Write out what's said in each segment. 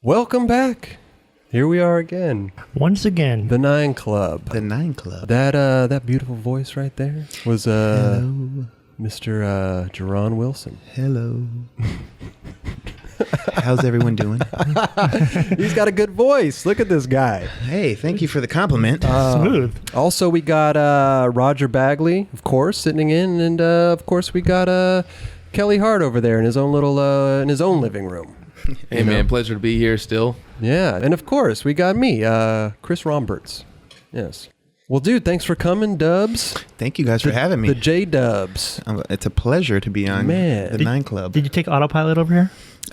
Welcome back. Here we are again. Once again. The Nine Club. The Nine Club. That beautiful voice right there was Hello. Mr. Jeron Wilson. Hello. How's everyone doing? He's got a good voice. Look at this guy. Hey, thank you for the compliment. Smooth. Also, we got Roger Bagley, of course, sitting in, and of course we got Kelly Hart over there in his own little in his own living room. Hey man, pleasure to be here still. Yeah, and of course we got me, Chris Romberts. Yes. Well, dude, thanks for coming, Dubs. Thank you guys for having me. The J Dubs. It's a pleasure to be on the Nine Club. Did you take autopilot over here?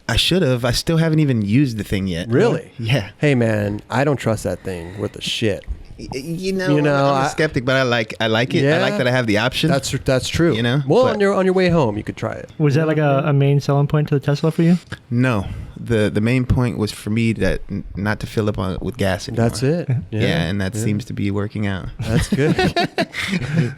I should have. I still haven't even used the thing yet. Really? Yeah. Hey, man, I don't trust that thing worth a shit. You know, I'm a skeptic, but I like it. Yeah, I like that I have the option. That's true. You know? Well, But- on your way home, you could try it. Was that like a main selling point to the Tesla for you? No. The main point was for me that not to fill up with gas anymore. That's it. Yeah, and that seems to be working out. That's good.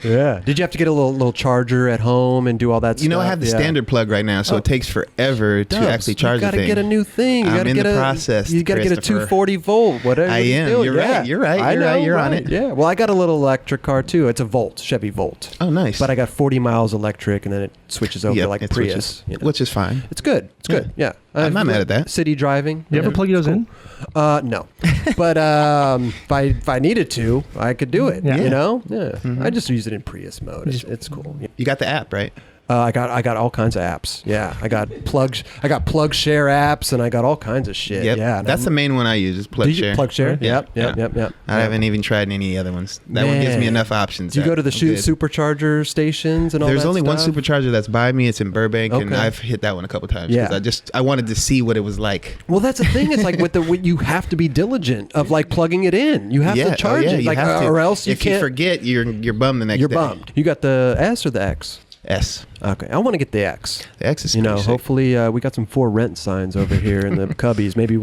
Yeah. Did you have to get a little charger at home and do all that stuff? You know, I have the standard plug right now, so it takes forever to actually charge the thing. You got to get a new thing. I'm in the process. You got to get a 240 volt. Whatever. I am. Doing. You're yeah. right. You're right. I You're know, right. You're on it. Yeah. Well, I got a little electric car too. It's a Volt, Chevy Volt. Oh, nice. But I got 40 miles electric, and then it switches over to like it Prius, switches, you know. which is fine. It's good. It's good. Yeah. I'm not mad at that. City driving. You ever plug those in? No. But if I needed to, I could do it. Yeah. You know? Yeah. I just use it in Prius mode. It's cool. You got the app, right? I got all kinds of apps. Yeah. I got plug share apps, and I got all kinds of shit. Yep. Yeah. That's the main one I use is plug share. Plug share? Yeah. Yep. I haven't even tried any other ones. That one gives me enough options. Do you go to the I'm good. supercharger stations and all There's that only one stuff? supercharger that's by me. It's in Burbank, and Okay. I've hit that one a couple times. Yeah. 'Cause I wanted to see what it was like. Well, that's the thing. It's like you have to be diligent of like plugging it in. You have to charge it, you like, have to. or else you if can't. you forget, you're bummed the next You're day. bummed. You got the S or the X? S. Okay, I want to get the X. The X is You know, pretty sick. hopefully we got some for rent signs over here in the cubbies. Maybe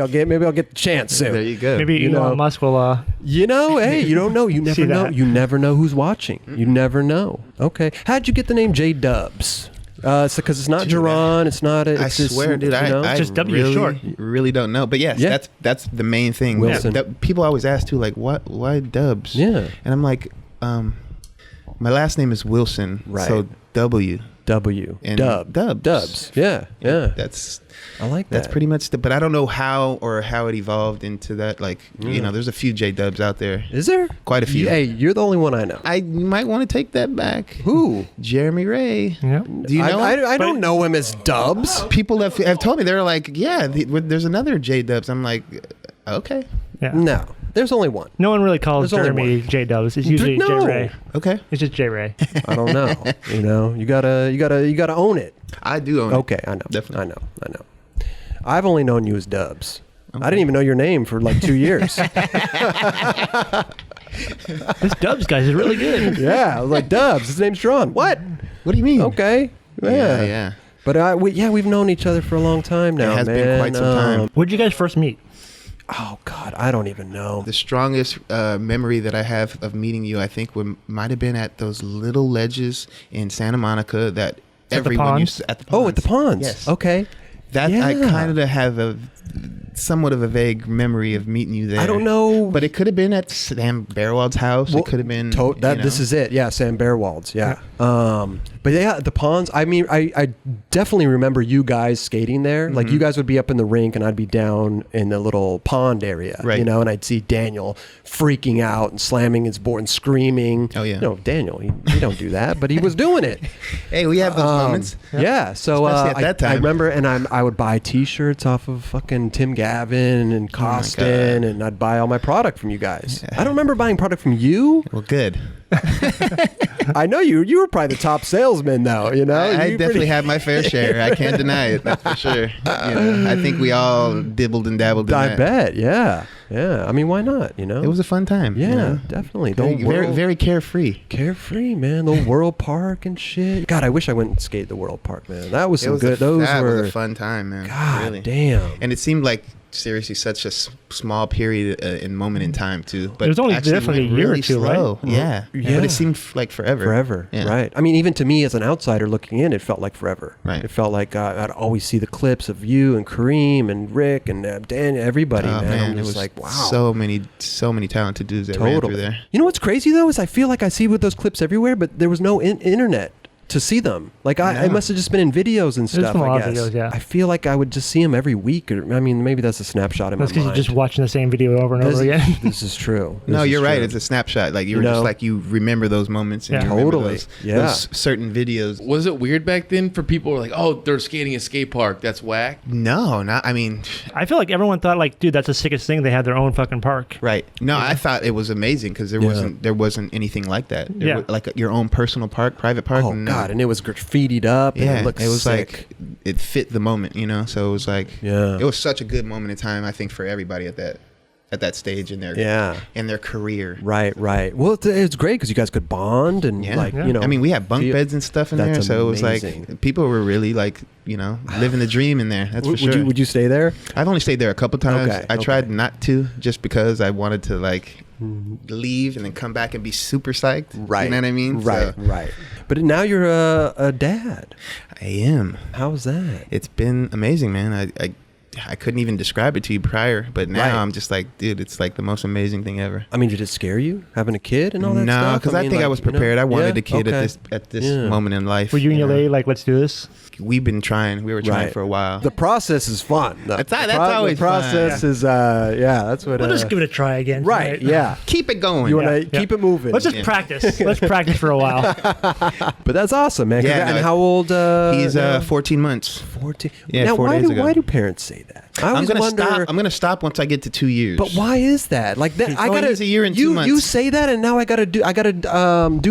I'll get the chance soon. There you go. Maybe You Elon know. Musk will. You know, hey, you don't know. You never See know. that. You never know who's watching. You never know. Okay, how'd you get the name J Dubs? It's because it's not Dude, Jeron. It's not. I swear, dude. I Just W really, short. really don't know. But yes, Yeah. that's the main thing. Wilson. That people always ask too, like, why Dubs? Yeah. And I'm like, my last name is Wilson, Right. so W. And Dubs. Dubs. Yeah. That's I like that. That's pretty much but I don't know how it evolved into that. Like, you know, there's a few J Dubs out there. Is there? Quite a few. Hey, you're the only one I know. I might want to take that back. Who? Jeremy Ray. Yeah. Do you know him? I don't know him as Dubs. People have told me, they're like, yeah, there's another J Dubs. I'm like, okay. Yeah. No, there's only one. No one really calls There's only Jeremy J Dubs. It's usually No. J Ray. Okay. It's just J Ray. I don't know. You know, you gotta own it. I do own it. Okay, I know. Definitely. I know. I've only known you as Dubs. I didn't even know your name for like 2 years. This Dubs guy is really good. Yeah, I was like, Dubs. His name's Jeron. What? What do you mean? Okay. Yeah. Yeah. But we've known each other for a long time now, It has man. been quite some time. Where'd you guys first meet? Oh God, I don't even know. The strongest memory that I have of meeting you, I think, might have been at those little ledges in Santa Monica that everyone ponds? used at the ponds. Oh, at the ponds. Yes. Okay. That I Yeah. kind of have somewhat of a vague memory of meeting you there. I don't know. But it could have been at Sam Bearwald's house. Well, it could have been. This is it. Yeah, Sam Bearwald's. Yeah. But yeah, the ponds. I mean, I definitely remember you guys skating there. Like you guys would be up in the rink, and I'd be down in the little pond area. Right. You know, and I'd see Daniel freaking out and slamming his board and screaming. Oh, yeah. No, Daniel, he don't do that, but he was doing it. Hey, we have those moments. Yeah. So Especially at that I time. remember, and I would buy T-shirts off of fucking Tim Gavin and Costin, God. and I'd buy all my product from you guys. I don't remember buying product from you. Well, good. I know you were probably the top salesman, though. You know, I You definitely had my fair share. I can't deny it. That's for sure. You know, I think we all dibbled and dabbled in I that. bet. Yeah. I mean, why not? You know, It was a fun time. Yeah, you know? definitely. Very, very carefree. carefree, man. The World Park and shit. God, I wish I went and skate the World Park, man. That was some good. That Those were was a fun time, man. God really. damn. And it seemed like seriously such a small period and moment in time too. But It was only actually definitely went a year or really two, right? slow. Yeah. Yeah. But it seemed like forever. Forever, Yeah. right? I mean, even to me as an outsider looking in, it felt like forever. Right. It felt like I'd always see the clips of you and Kareem and Rick and Dan, everybody. Oh, man, I'm it just was like, wow, so many talented dudes that ran through totally. there. You know what's crazy though is I feel like I see with those clips everywhere, but there was no internet to see them. Like I No. must have just been in videos and There's stuff. been a I lot of guess. videos, yeah. I feel like I would just see them every week. Or I mean, maybe that's a snapshot in That's my because mind. you're just watching the same video over and this, over again. this is true. No, This is you're right. true. It's a snapshot. Like you You were just know? like you remember those moments. And Yeah. you remember Totally. Those, Yeah. those certain videos. Was it weird back then for people who were like, oh, they're skating a skate park? That's whack. No, not. I mean, I feel like everyone thought like, dude, that's the sickest thing. They had their own fucking park. right? No, I thought it was amazing because there wasn't anything like that. Yeah. Like your own personal park, private park. Oh no. God, and it was graffitied up. And Yeah, it looked it was sick. like it fit the moment, you know. So it was like, Yeah. it was such a good moment in time. I think for everybody at that stage in their career. Right. Well, it's great because you guys could bond and Yeah. like Yeah. you know. I mean, we had bunk feel- beds and stuff in there, That's so it was amazing. like people were really like, you know, living the dream in there. That's for sure. Would you stay there? I've only stayed there a couple times. Okay, I okay. tried not to just because I wanted to like leave and then come back and be super psyched. Right. You know what I mean? Right. So, Right. But now you're a dad. I am. How's that? It's been amazing, man. I couldn't even describe it to you prior, but now Right. I'm just like, dude, it's like the most amazing thing ever. I mean, did it scare you having a kid and all that No, stuff? because I mean, think I like, was you know? prepared. I wanted Yeah? a kid Okay. at this Yeah. moment in life. Were you and your know? lady like, let's do this? We've been trying. We were trying Right. for a while. The process is fun. That's always the process fun. is that's what. We'll just give it a try again. right. Yeah. Keep it going. You want to Yeah. keep it moving. Let's just Yeah. practice. Let's practice for a while. But that's awesome, man. Yeah, And no, how old? He's now? 14 months. 14. Yeah, now, 4 why days do ago. why do parents say that? I always I'm gonna wonder. stop. I'm gonna stop once I get to 2 years. But why is that? Like that, I Oh, gotta. he's a year and 2 you months. you say that, and now I gotta do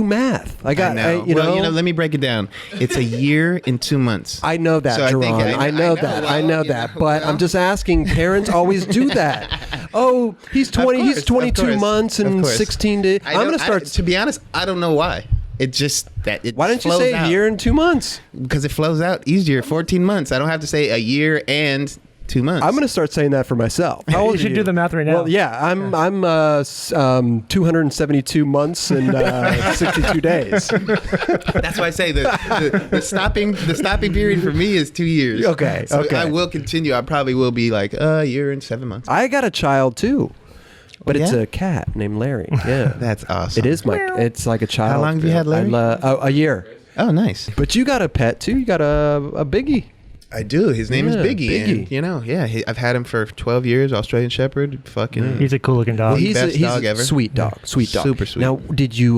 math. I got. I know. you know. let me break it down. It's a year and 2 months. I know that, So I think Jeron. I know that. I know that. But I'm just asking. Parents always do that. Oh, he's 20. Of He's course, 22 of course, months of and course. 16 days. I'm gonna start. To be honest, I don't know why. It just that it. Why don't you flows say out. a year and 2 months? Because it flows out easier. 14 months. I don't have to say a year and 2 months. I'm gonna start saying that for myself. How old You are should do the math right now. Well, yeah, I'm 272 months and 62 days. That's why I say the stopping period for me is 2 years. Okay, So okay. I will continue. I probably will be like a year and 7 months. I got a child too, but it's yeah? a cat named Larry. Yeah, That's awesome. it is my. It's like a child. How long have you had Larry? A year. Oh, nice. But you got a pet too. You got a biggie. I do. His name is Yeah, Biggie. Biggie. And, you know, yeah, I've had him for 12 years. Australian Shepherd. Fucking. He's a cool looking dog. He's best dog a ever. sweet dog. Sweet dog. Super sweet. Now, did you?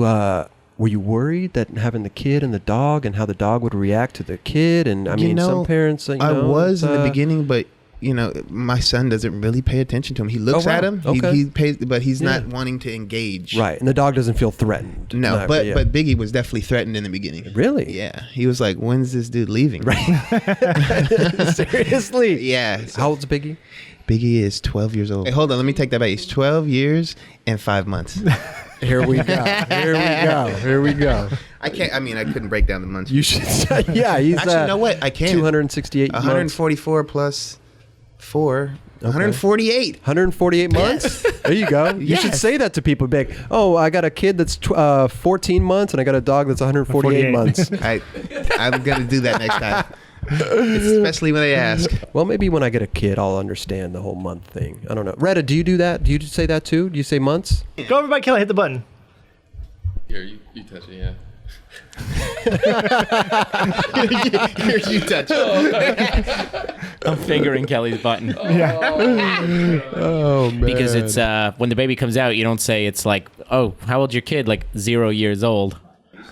Were you worried that having the kid and the dog and how the dog would react to the kid? And I mean, some parents. I was in the beginning, but you know, my son doesn't really pay attention to him. He looks Oh, wow. at him. Okay. He pays, but he's not Yeah. wanting to engage. Right, and the dog doesn't feel threatened. No, Not- but yeah. but Biggie was definitely threatened in the beginning. Really? Yeah. He was like, "When's this dude leaving?" Seriously. Yeah. So How old's Biggie? Biggie is 12 years old. Hey, hold on. Let me take that back. He's 12 years and 5 months. Here we go. Here we go. Here we go. I can't. I mean, I couldn't break down the months. You should say, yeah, he's Actually, you know what? I can. 268 months. 144 plus 4. 148. 148 months? There you go. You should Yes. say that to people. Be like, oh, I got a kid that's 14 months and I got a dog that's 148 months. I'm going to do that next time. Especially when they ask. Well, maybe when I get a kid, I'll understand the whole month thing. I don't know. Retta, do you do that? Do you say that too? Do you say months? Go over by Kelly, hit the button. Here, you touch it, yeah. Here, you touch it. I'm fingering Kelly's button Oh, man. because it's when the baby comes out, you don't say it's like, oh, how old's your kid? Like 0 years old.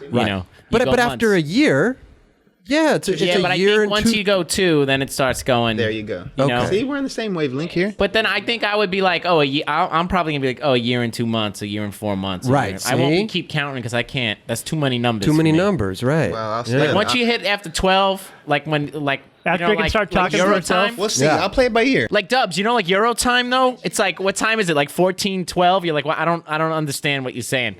You Right. know. But after a year, yeah, it's a but year I think and once 2. you go 2, then it starts going. There you go. You know? See, we're on the same wavelength here. But then I think I would be like, oh, I'm probably gonna be like, oh, a year and 2 months, a year and 4 months. Right, I won't see? keep counting because I can't. That's too many numbers. Too many for me. numbers, right? Well, I'll Yeah. say Once you hit after 12, like when After you can start talking for Euro itself. time. We'll see. Yeah. I'll play it by ear. Like Dubs, you know, like Euro time though. It's like, what time is it? Like 14, 12. You're like, well, I don't understand what you're saying.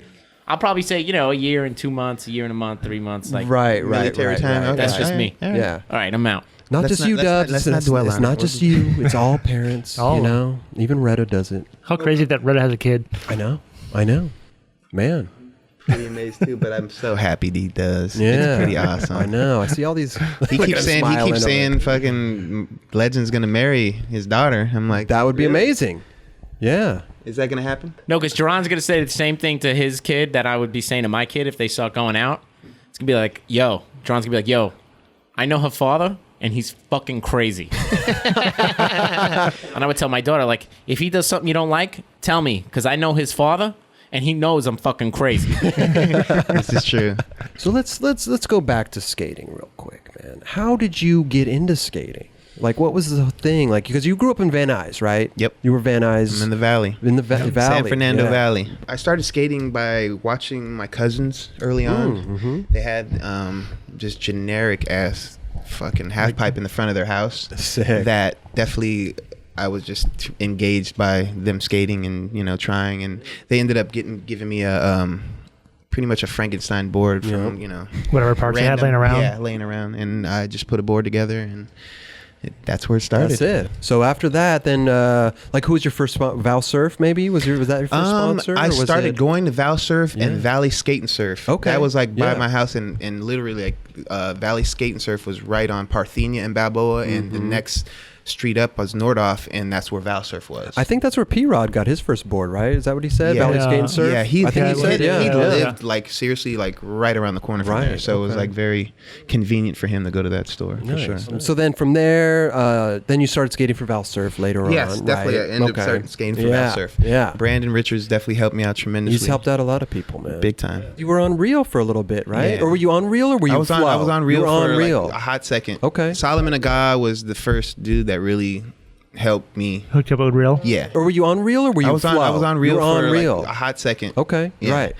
I'll probably say, you know, a year and 2 months, a year and a month, 3 months. Like, Right. Military time. right. Okay. That's just All me. All right. Yeah. all right, I'm out. Not Let's just not- you, let's not- Dubs. let's not dwell It's on not it. just you. It's all parents. All you of them. know, even Retta does it. How crazy that Retta has a kid. I know, man. Pretty amazed too, but I'm so happy he does. Yeah, It's pretty awesome. I know. I see all these. He Look at keeps him saying smiling over it. fucking Legend's gonna marry his daughter. I'm like, That would be really? amazing. Yeah. Is that gonna happen? No, because Jeron's gonna say the same thing to his kid that I would be saying to my kid if they saw going out. It's gonna be like, yo, Jeron's gonna be like, yo, I know her father, and he's fucking crazy. And I would tell my daughter, like, if he does something you don't like, tell me, because I know his father, and he knows I'm fucking crazy. This is true. So let's go back to skating real quick, man. How did you get into skating? Like, what was the thing? Like, because you grew up in Van Nuys, right? Yep. You were Van Nuys. I'm in the valley. In the valley. San Fernando Yeah. Valley. I started skating by watching my cousins early on. They had just generic ass fucking half pipe in the front of their house. Sick. That definitely I was just engaged by them skating and trying, and they ended up giving me a pretty much a Frankenstein board from Whatever parts you had laying around. Yeah, laying around, and I just put a board together, and that's where it started. That's it. So after that, then like, who was your first Val Surf? Maybe was that your first sponsor? I or was started it- going to Val Surf Yeah. and Valley Skate and Surf. Okay. That was like by Yeah. my house, and literally like Valley Skate and Surf was right on Parthenia and Balboa, and the next street up was Nordhoff, and that's where Val Surf was. I think that's where P-Rod got his first board, right? Is that what he said? Yeah. Valley Skate Yeah. and Surf? Yeah, I think he said, he yeah. lived like seriously like right around the corner from Right, there, so it was okay. like very convenient for him to go to that store for sure. So then from there, then you started skating for Val Surf later Yes, on, definitely. right? I ended up starting skating for Yeah, Val Surf. Yeah. Brandon Richards definitely helped me out tremendously. He's helped out a lot of people, man. big time. You were on Reel for a little bit, right? Yeah. Or were you on Reel or were you I was Flow? on Reel You were for on Reel. like a hot second. Okay. Solomon Aga was the first dude that really helped me. Hooked up with Real. Yeah. Or were you on Reel or were you I was Flow? on Reel You were for on like Reel. a hot second. Okay, Yeah. right.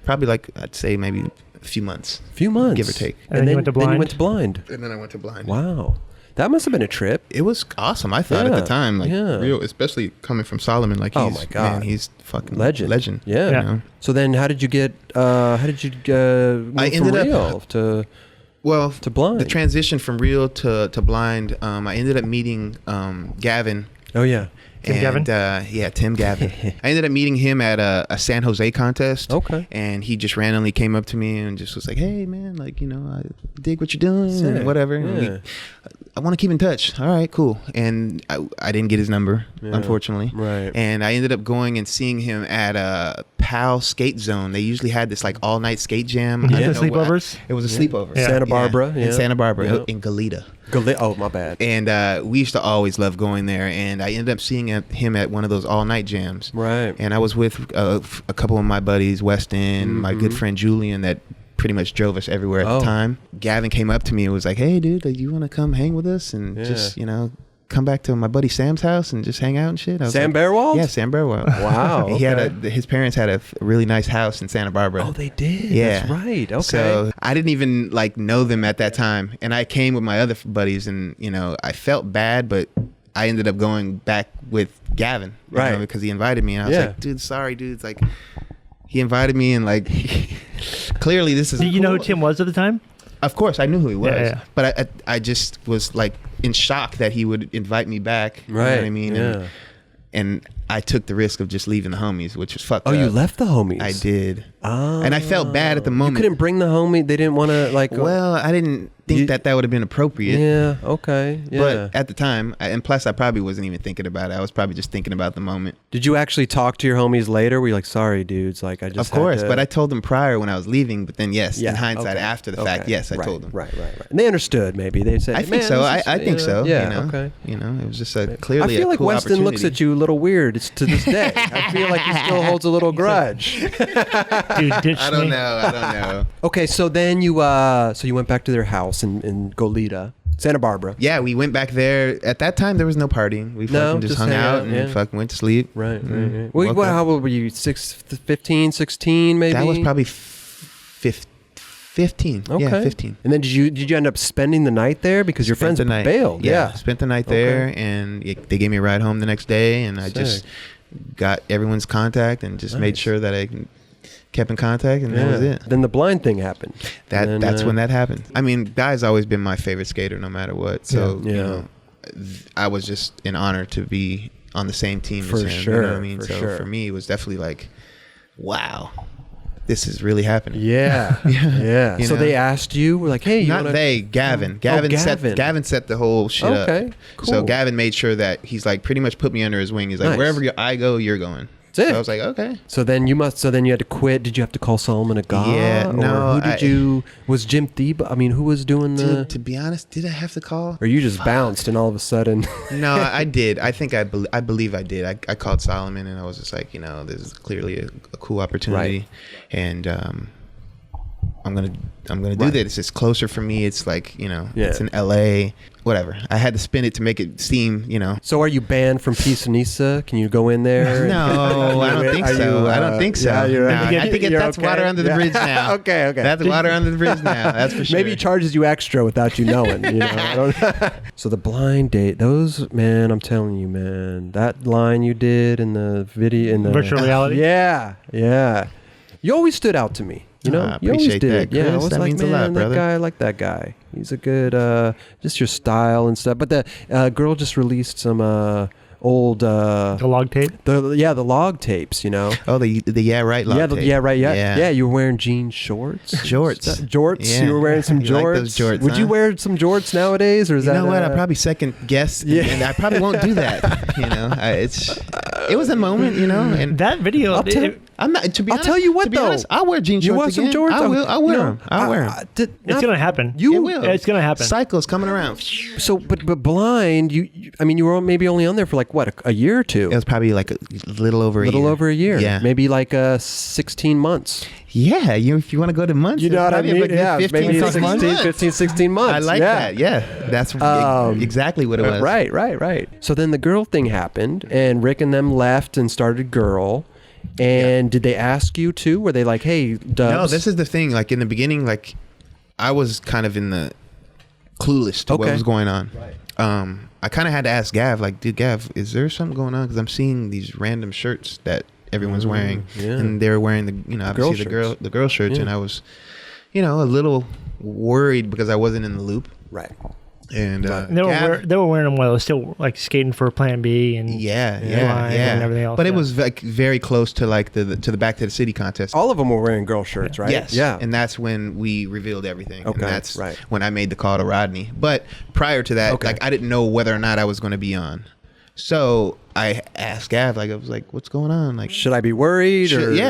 Probably like I'd say maybe a few months. Few months. Give or take. And then you went to Then you Blind? went to Blind. And then I went to Blind. Wow. That must have been a trip. It was awesome. I thought at Yeah, the time, like yeah. Real, especially coming from Solomon, like Oh he's, my God. man, he's fucking Legend. Yeah. Yeah. You know? So then how did you get, move I from ended up- Reel to... Well, To Blind. the transition from Real to Blind, I ended up meeting Gavin. Oh, yeah. Tim Gavin? Yeah, Tim Gavin. I ended up meeting him at a San Jose contest. Okay. And he just randomly came up to me and just was like, "Hey, man, like, I dig what you're doing Sick. and whatever. And Yeah. I want to keep in touch." All right, cool. And I didn't get his number, Yeah. unfortunately. Right. And I ended up going and seeing him at a PAL Skate Zone. They usually had this like all night skate jam. Yeah. I don't The know what- sleepovers? It was a sleepover. Yeah. Santa Barbara, yeah. In Santa Barbara, Yeah. in Goleta. Oh, my bad. And we used to always love going there. And I ended up seeing him at one of those all-night jams. Right. And I was with a couple of my buddies, Weston, my good friend Julian, that pretty much drove us everywhere at Oh. the time. Gavin came up to me and was like, "Hey, dude, like, you want to come hang with us and Yeah. just, come back to my buddy Sam's house and just hang out and shit?" I was Sam like, Bearwald? Yeah, Sam Bearwald. Wow. And he okay. had his parents had a really nice house in Santa Barbara. Oh, they did. Yeah. That's right. Okay. So I didn't even like know them at that time, and I came with my other buddies, and I felt bad, but I ended up going back with Gavin, Right. because he invited me, and I was Yeah. like, "Dude, sorry, dude." It's like he invited me, and like clearly this is. Did you know who Tim was at the time? Of course, I knew who he was, Yeah, yeah. but I just was like in shock that he would invite me back. You know Right. what I mean? Yeah. And I took the risk of just leaving the homies, which was fucked Oh, up. you left the homies? I did. Oh. And I felt bad at the You moment. couldn't bring the homie? They didn't want to, like... Well, I didn't think You- that would have been appropriate. Yeah, okay. Yeah. But at the time, and plus I probably wasn't even thinking about it. I was probably just thinking about the moment. Did you actually talk to your homies later? Were you like, sorry, dudes, like, I just Of had course, to- but I told them prior when I was leaving. But then, yes, in hindsight, okay, after the fact, okay, yes, I right, told them. Right. And they understood, maybe. They said, I think "Man, so. this is, I think so. Yeah, okay. It was just clearly I feel a like cool Weston looks opportunity. at you a little weird. It's to this day. I feel like he still holds a little grudge. Dude, ditched I don't me. know. I don't know. Okay, so then you went back to their house in Goleta, Santa Barbara. Yeah, we went back there. At that time, there was no partying. We No, fucking just just hung hang out out, and yeah. fucking went to sleep. Right. Mm. Well, Woke what, up. how old were you? 15, 16 maybe? That was probably 15. Okay. Yeah, 15. And then did you end up spending the night there because your Spent friends the night. bailed? Yeah. Spent the night Okay. there, and they gave me a ride home the next day, and I Sick. just got everyone's contact and just made Nice. sure that I kept in contact, and that was it. Then the blind thing happened. That's when that happened. I mean, Guy's always been my favorite skater, no matter what. So Yeah. you know, I was just an honor to be on the same team For as him. sure, You know what I mean? for So sure. for me, it was definitely like, wow, this is really happening. Yeah. Yeah. You So know? they asked you, we're like, hey, you Not wanna... they, Gavin. Gavin set the whole shit up. Okay, cool. So Gavin made sure that he's like pretty much put me under his wing. He's like, Nice. wherever I go, you're going. That's it. So I was like, okay. So then you had to quit. Did you have to call Solomon a god? Yeah, no, Or who did you? Was Jim Thiebaud? I mean, who was doing the? To be honest, did I have to call? Or you just bounced and all of a sudden? No, I did. I think I believe I did. I called Solomon and I was just like, you know, this is clearly a cool opportunity, Right. and I'm gonna do this. It's closer for me. It's like, you know, Yeah. it's in LA. Whatever. I had to spin it to make it seem, you know. So are you banned from Pisa Nisa? Can you go in there? No, I don't think Are so. you, I don't think so. yeah, you're- No, I think you're that's okay? water under the Yeah. bridge now. Okay. That's water under the bridge now. That's for sure. Maybe he charges you extra without you knowing. You know. I don't So the blind date, those, man, I'm telling you, man, that line you did in the video, in the Virtual reality? Yeah. You always stood out to me. You know, I you always appreciate did. that, Yeah, I Chris. was That like, means a man, lot, that brother. guy, I like that guy. He's a good, just your style and stuff. But the girl just released some old, The log tape. the log tapes. You know. Oh, the yeah right log tape. Yeah. You were wearing jean shorts. Jorts. Yeah. You were wearing some You jorts. like those jorts, Would you huh? wear some jorts nowadays, or is You that? know what? I probably second guess, Yeah. and I probably won't do that. You know, it was a moment, you know, and That video. I'll tell- I'm not. To be I'll honest, tell you what, to be though. honest, I'll wear jean shorts You want some again. jorts? I will. I'll wear them. I'll wear them. it's gonna happen. You It will. It's gonna happen. Cycles coming around. So, but blind. I mean, you were maybe only on there for like what, a year or two. It was probably like a little over a year. Little over a year. Yeah. Maybe like 16 months. Yeah. If you want to go to months, You know what I probably mean? like Yeah, 15, maybe 16 months. 16 months. I like that. Yeah. That's exactly what it was. Right. So then the girl thing happened, and Rick and them left and started Girl. And did they ask you too? Were they like, hey, Dubs? No, this is the thing. Like in the beginning, like I was kind of in the clueless to what Okay. was going on. I kind of had to ask Gav, like, dude, Gav, is there something going on? Because I'm seeing these random shirts that everyone's wearing, yeah. and they're wearing the, you know, obviously Girl the girl shirts, Yeah. and I was, you know, a little worried because I wasn't in the loop. Right. And They were Gav- they were wearing them while they were still like skating for Plan B and yeah, Line and everything else. But it yeah. was like very close to like the Back to the City contest. All of them were wearing girl shirts, right? Yes. Yeah. And that's when we revealed everything. Okay, And that's right. when I made the call to Rodney. But prior to that, Okay. like I didn't know whether or not I was going to be on. So I asked Gav, like I was like, "What's going on?" Like, Should I be worried? Or, like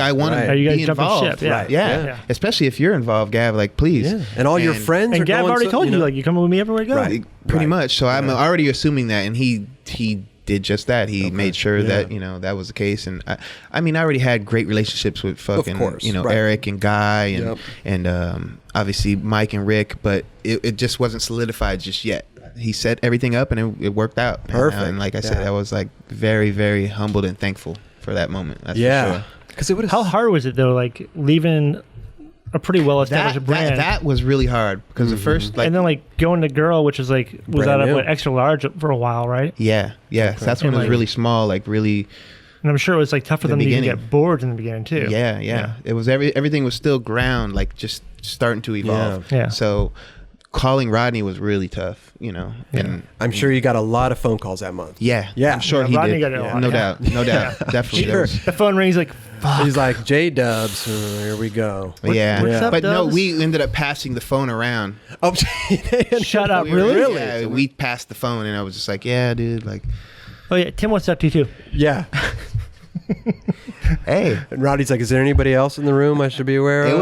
I want right. to Are you guys be jumping involved. ship? Yeah. Right. Yeah. Yeah. Especially if you're involved, Gav. Like, please. Yeah. And all your friends And are Gav going already so- told you, know. like, you coming with me everywhere I go. Right. Pretty Right. much. So I'm already assuming that, and he did just that. He made sure Yeah. that, you know, that was the case. And I mean, I already had great relationships with fucking, course. you know, Right. Eric and Guy and Yep. and obviously Mike and Rick, but it just wasn't solidified just yet. He set everything up and it worked out. Perfect. And like I said, Yeah. I was like very, very humbled and thankful for that moment. That's for Yeah. sure. Because it would How hard was it though, like leaving a pretty well established brand That was really hard because the first like and then like going to Girl, which was like was Brand out of new. what, extra large for a while, right? yeah. So that's when And, it was like- really small, like really. And I'm sure it was like tough for The them to even beginning. get boards in the beginning too. Yeah. It was everything was still ground, like just starting to evolve. Yeah. So calling Rodney was really tough, you know. Yeah. And I'm sure you got a lot of phone calls that month. yeah, Yeah. I'm sure Yeah, he Rodney did. got it a lot. No Yeah. doubt, no doubt, definitely. Sure. There was- The phone rings like, fuck. He's like, J-Dubs, here we go. yeah, what's up, but no, Dubs? we ended up passing the phone around. Oh, Shut up, We were- really? Yeah, we passed the phone, and I was just like, yeah, dude, like, Oh yeah, Tim wants to talk to you too. Yeah. hey. And Roddy's like, is there anybody else in the room I should be aware It of?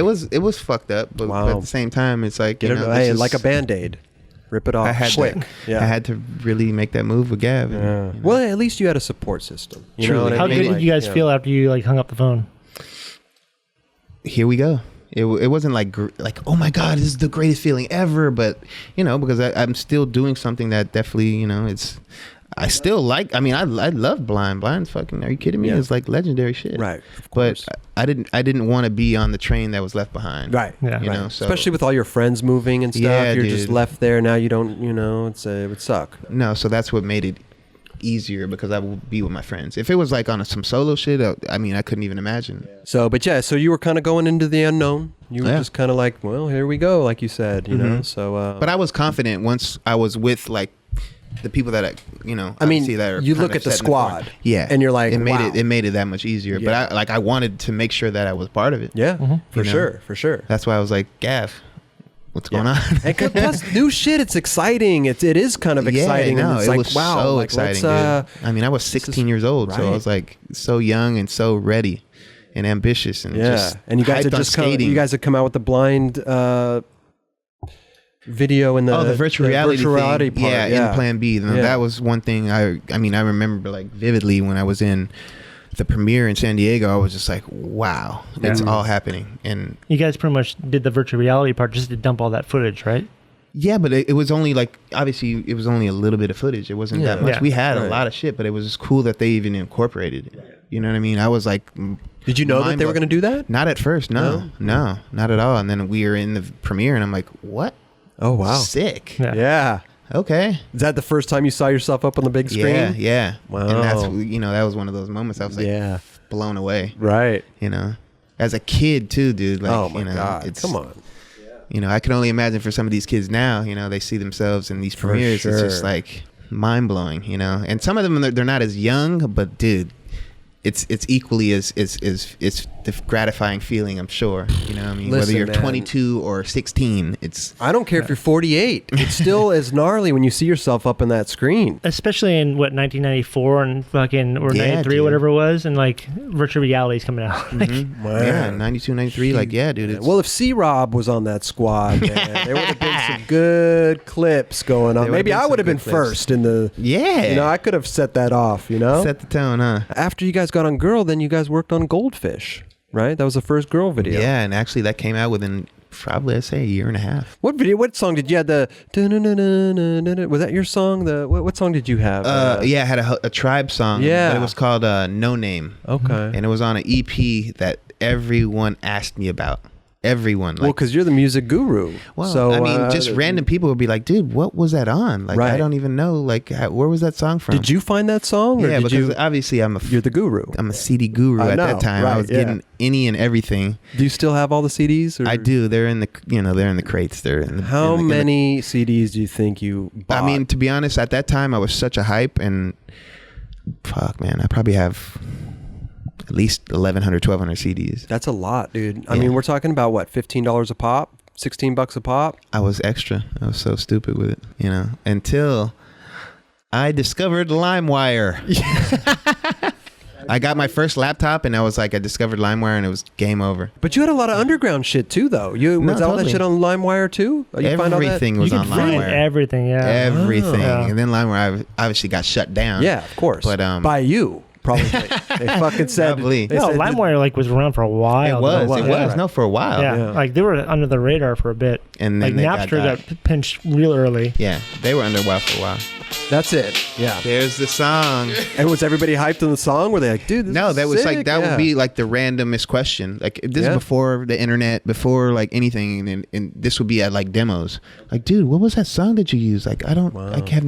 was it was fucked up, but Wow. at the same time, it's like, Get you it, know, hey, this is- like a Band-Aid. Rip it off I had quick. to, I had to really make that move with Gav. and, Yeah. you know. Well, at least you had a support system. You know Truly. what I How mean? good Like, did you guys yeah. feel after you like hung up the phone? Here we go. It wasn't like oh my god, this is the greatest feeling ever, but you know, because I'm still doing something that definitely, you know, I still like. I mean, I love Blind. Blind's fucking. Are you kidding me? Yeah. It's like legendary shit. Right. Of But course. I didn't want to be on the train that was left behind. Right. Yeah. You Right. know, so Especially with all your friends moving and stuff. Yeah, You're just dude. left there. Now you don't, it would suck. no. So that's what made it easier because I would be with my friends. If it was like on some solo shit, I mean, I couldn't even imagine. So, but yeah, so you were kind of going into the unknown. You were just kind of like, well, here we go, like you said, you know. So, but I was confident once I was with like the people that I mean, that are you look at the squad, and you're like, it made wow. it made it that much easier. Yeah. But I wanted to make sure that I was part of it. Yeah, for You know? sure. That's why I was like, Gav, what's going on? And plus, new shit. It's exciting. It is kind of exciting. Yeah, no, and it's it like, was wow, so like, exciting, let's, dude. I mean, I was 16 years old, so I was like so young and so ready and ambitious, and just and you guys hyped had on just skating. you guys had come out with the blind video in the the virtual reality thing. part. Yeah, in Plan B. And that was one thing I mean, I remember like vividly when I was in the premiere in San Diego. I was just like, wow, it's all happening. And you guys pretty much did the virtual reality part just to dump all that footage, right? yeah, but it was only like, obviously it was only a little bit of footage. It wasn't that much. Yeah. We had a lot of shit, but it was just cool that they even incorporated it. You know what I mean? I was like, did you know that they were going to do that? Not at first, no, not at all. And then we were in the premiere, and I'm like, what? Oh wow, Sick. Yeah. Okay. Is that the first time you saw yourself up on the big screen? Yeah. Wow. And that's, that was one of those moments I was like blown away. Right. As a kid too, dude. Like, oh my God. Come on. I can only imagine for some of these kids now, they see themselves in these premieres. Sure. It's just like mind blowing, And some of them, they're not as young, but dude, it's equally as the gratifying feeling, I'm sure. You know what I mean? Listen, whether you're man. 22 or 16, it's... I don't care if you're 48. It's still as gnarly when you see yourself up on that screen. Especially in 1994 and fucking or 93 or whatever it was, and like virtual reality's coming out. Like, Wow. Yeah, 92, 93, like, yeah, dude. It's, Well, if C-Rob was on that squad, man, there would have been some good clips going on. There Maybe would've been I some would have been good clips. first in the... yeah. I could have set that off, Set the tone, huh? After you guys got on Girl, then you guys worked on Goldfish, right? That was the first Girl video. Yeah, and actually that came out within probably, I'd say, a year and a half. What video? What song did you have? The was that your song? The what song did you have? Yeah, I had a Tribe song. Yeah. But it was called No Name. Okay. And it was on an EP that everyone asked me about. Everyone. Well, because you're the music guru. Well, so I mean, just random people would be like, dude, what was that on? Like, Right. I don't even know. Like, where was that song from? Did you find that song? Or Yeah, did because you, obviously you're the guru. I'm a CD guru I at know, that time. I right, was getting any and everything. Do you still have all the CDs? Or? I do. They're in the, they're in the crates. They're in the, How in the- many CDs do you think you bought? I mean, to be honest, at that time I was such a hype, and fuck, man, I probably have at least 1,100, 1,200 CDs. That's a lot, dude. I Yeah. mean, we're talking about what, $15 a pop, $16 a pop. I was extra. I was so stupid with it, until I discovered LimeWire. I got my first laptop, and I was like, I discovered LimeWire, and it was game over. But you had a lot of underground shit too, though. Was all that totally. shit on LimeWire too? You find all that? Everything you was can on find LimeWire. everything, yeah. Everything. Yeah. And then LimeWire obviously got shut down. Yeah, of course. But by you, probably. They fucking said. Probably. They No, said- LimeWire was around for a while. It was. though. It Yeah. was. No, for a while. Yeah. Like they were under the radar for a bit. And then like they Napster got pinched real early. Yeah, they were underwire for a while. That's it. Yeah. There's the song. And was everybody hyped on the song? Were they like, dude, this No, is that was sick? like that would be like the randomest question. Like this is before the internet, before like anything, and this would be at like demos. Like, dude, what was that song that you used? Like, I don't, I can't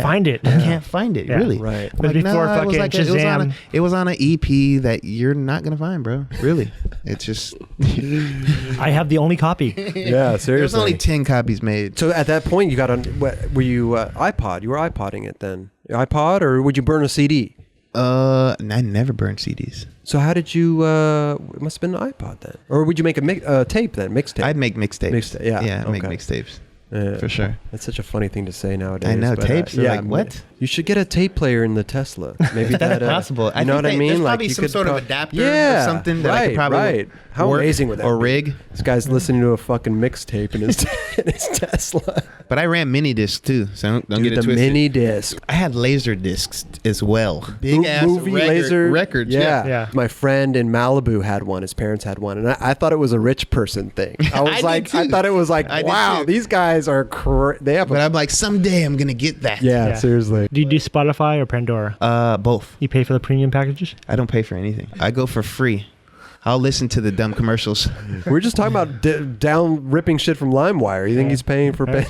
find it. I can't find it. Yeah. Really, Right. But before it was fucking like it was on Shazam. it was on an EP that you're not gonna find, bro. Really, it's just I have the only copy. Yeah, seriously. there's only 10 copies made. So at that point, you got on. Were you iPod? You were iPodding it then. iPod, or would you burn a CD? I never burned CDs. So how did you? It must have been an iPod then, or would you make a tape then? Mixtape. I'd make mixtapes. Mixtape, yeah, yeah, I'd make okay. mixtapes Yeah. for sure. That's such a funny thing to say nowadays. I know, but, tapes are like, ma- what? You should get a tape player in the Tesla. Maybe That's that possible. You know what I mean? There's Like probably you some could sort of prob- adapter yeah, or something that I right, could probably right. How work amazing would that or be? rig. This guy's listening to a fucking mixtape in his in his Tesla. But I ran mini discs too, so don't Dude, get it the twisted. mini disc. I had laser discs as well. Big ass Movie laser records. Yeah. Yeah. My friend in Malibu had one. His parents had one, and I thought it was a rich person thing. I was I did like, I too. thought it was like, I did wow, too. these guys are they have But a I'm like, someday I'm gonna get that. yeah, Yeah. seriously. Do you do Spotify or Pandora? Both. You pay for the premium packages? I don't pay for anything. I go for free. I'll listen to the dumb commercials. We're just talking about down ripping shit from LimeWire. You think he's paying for I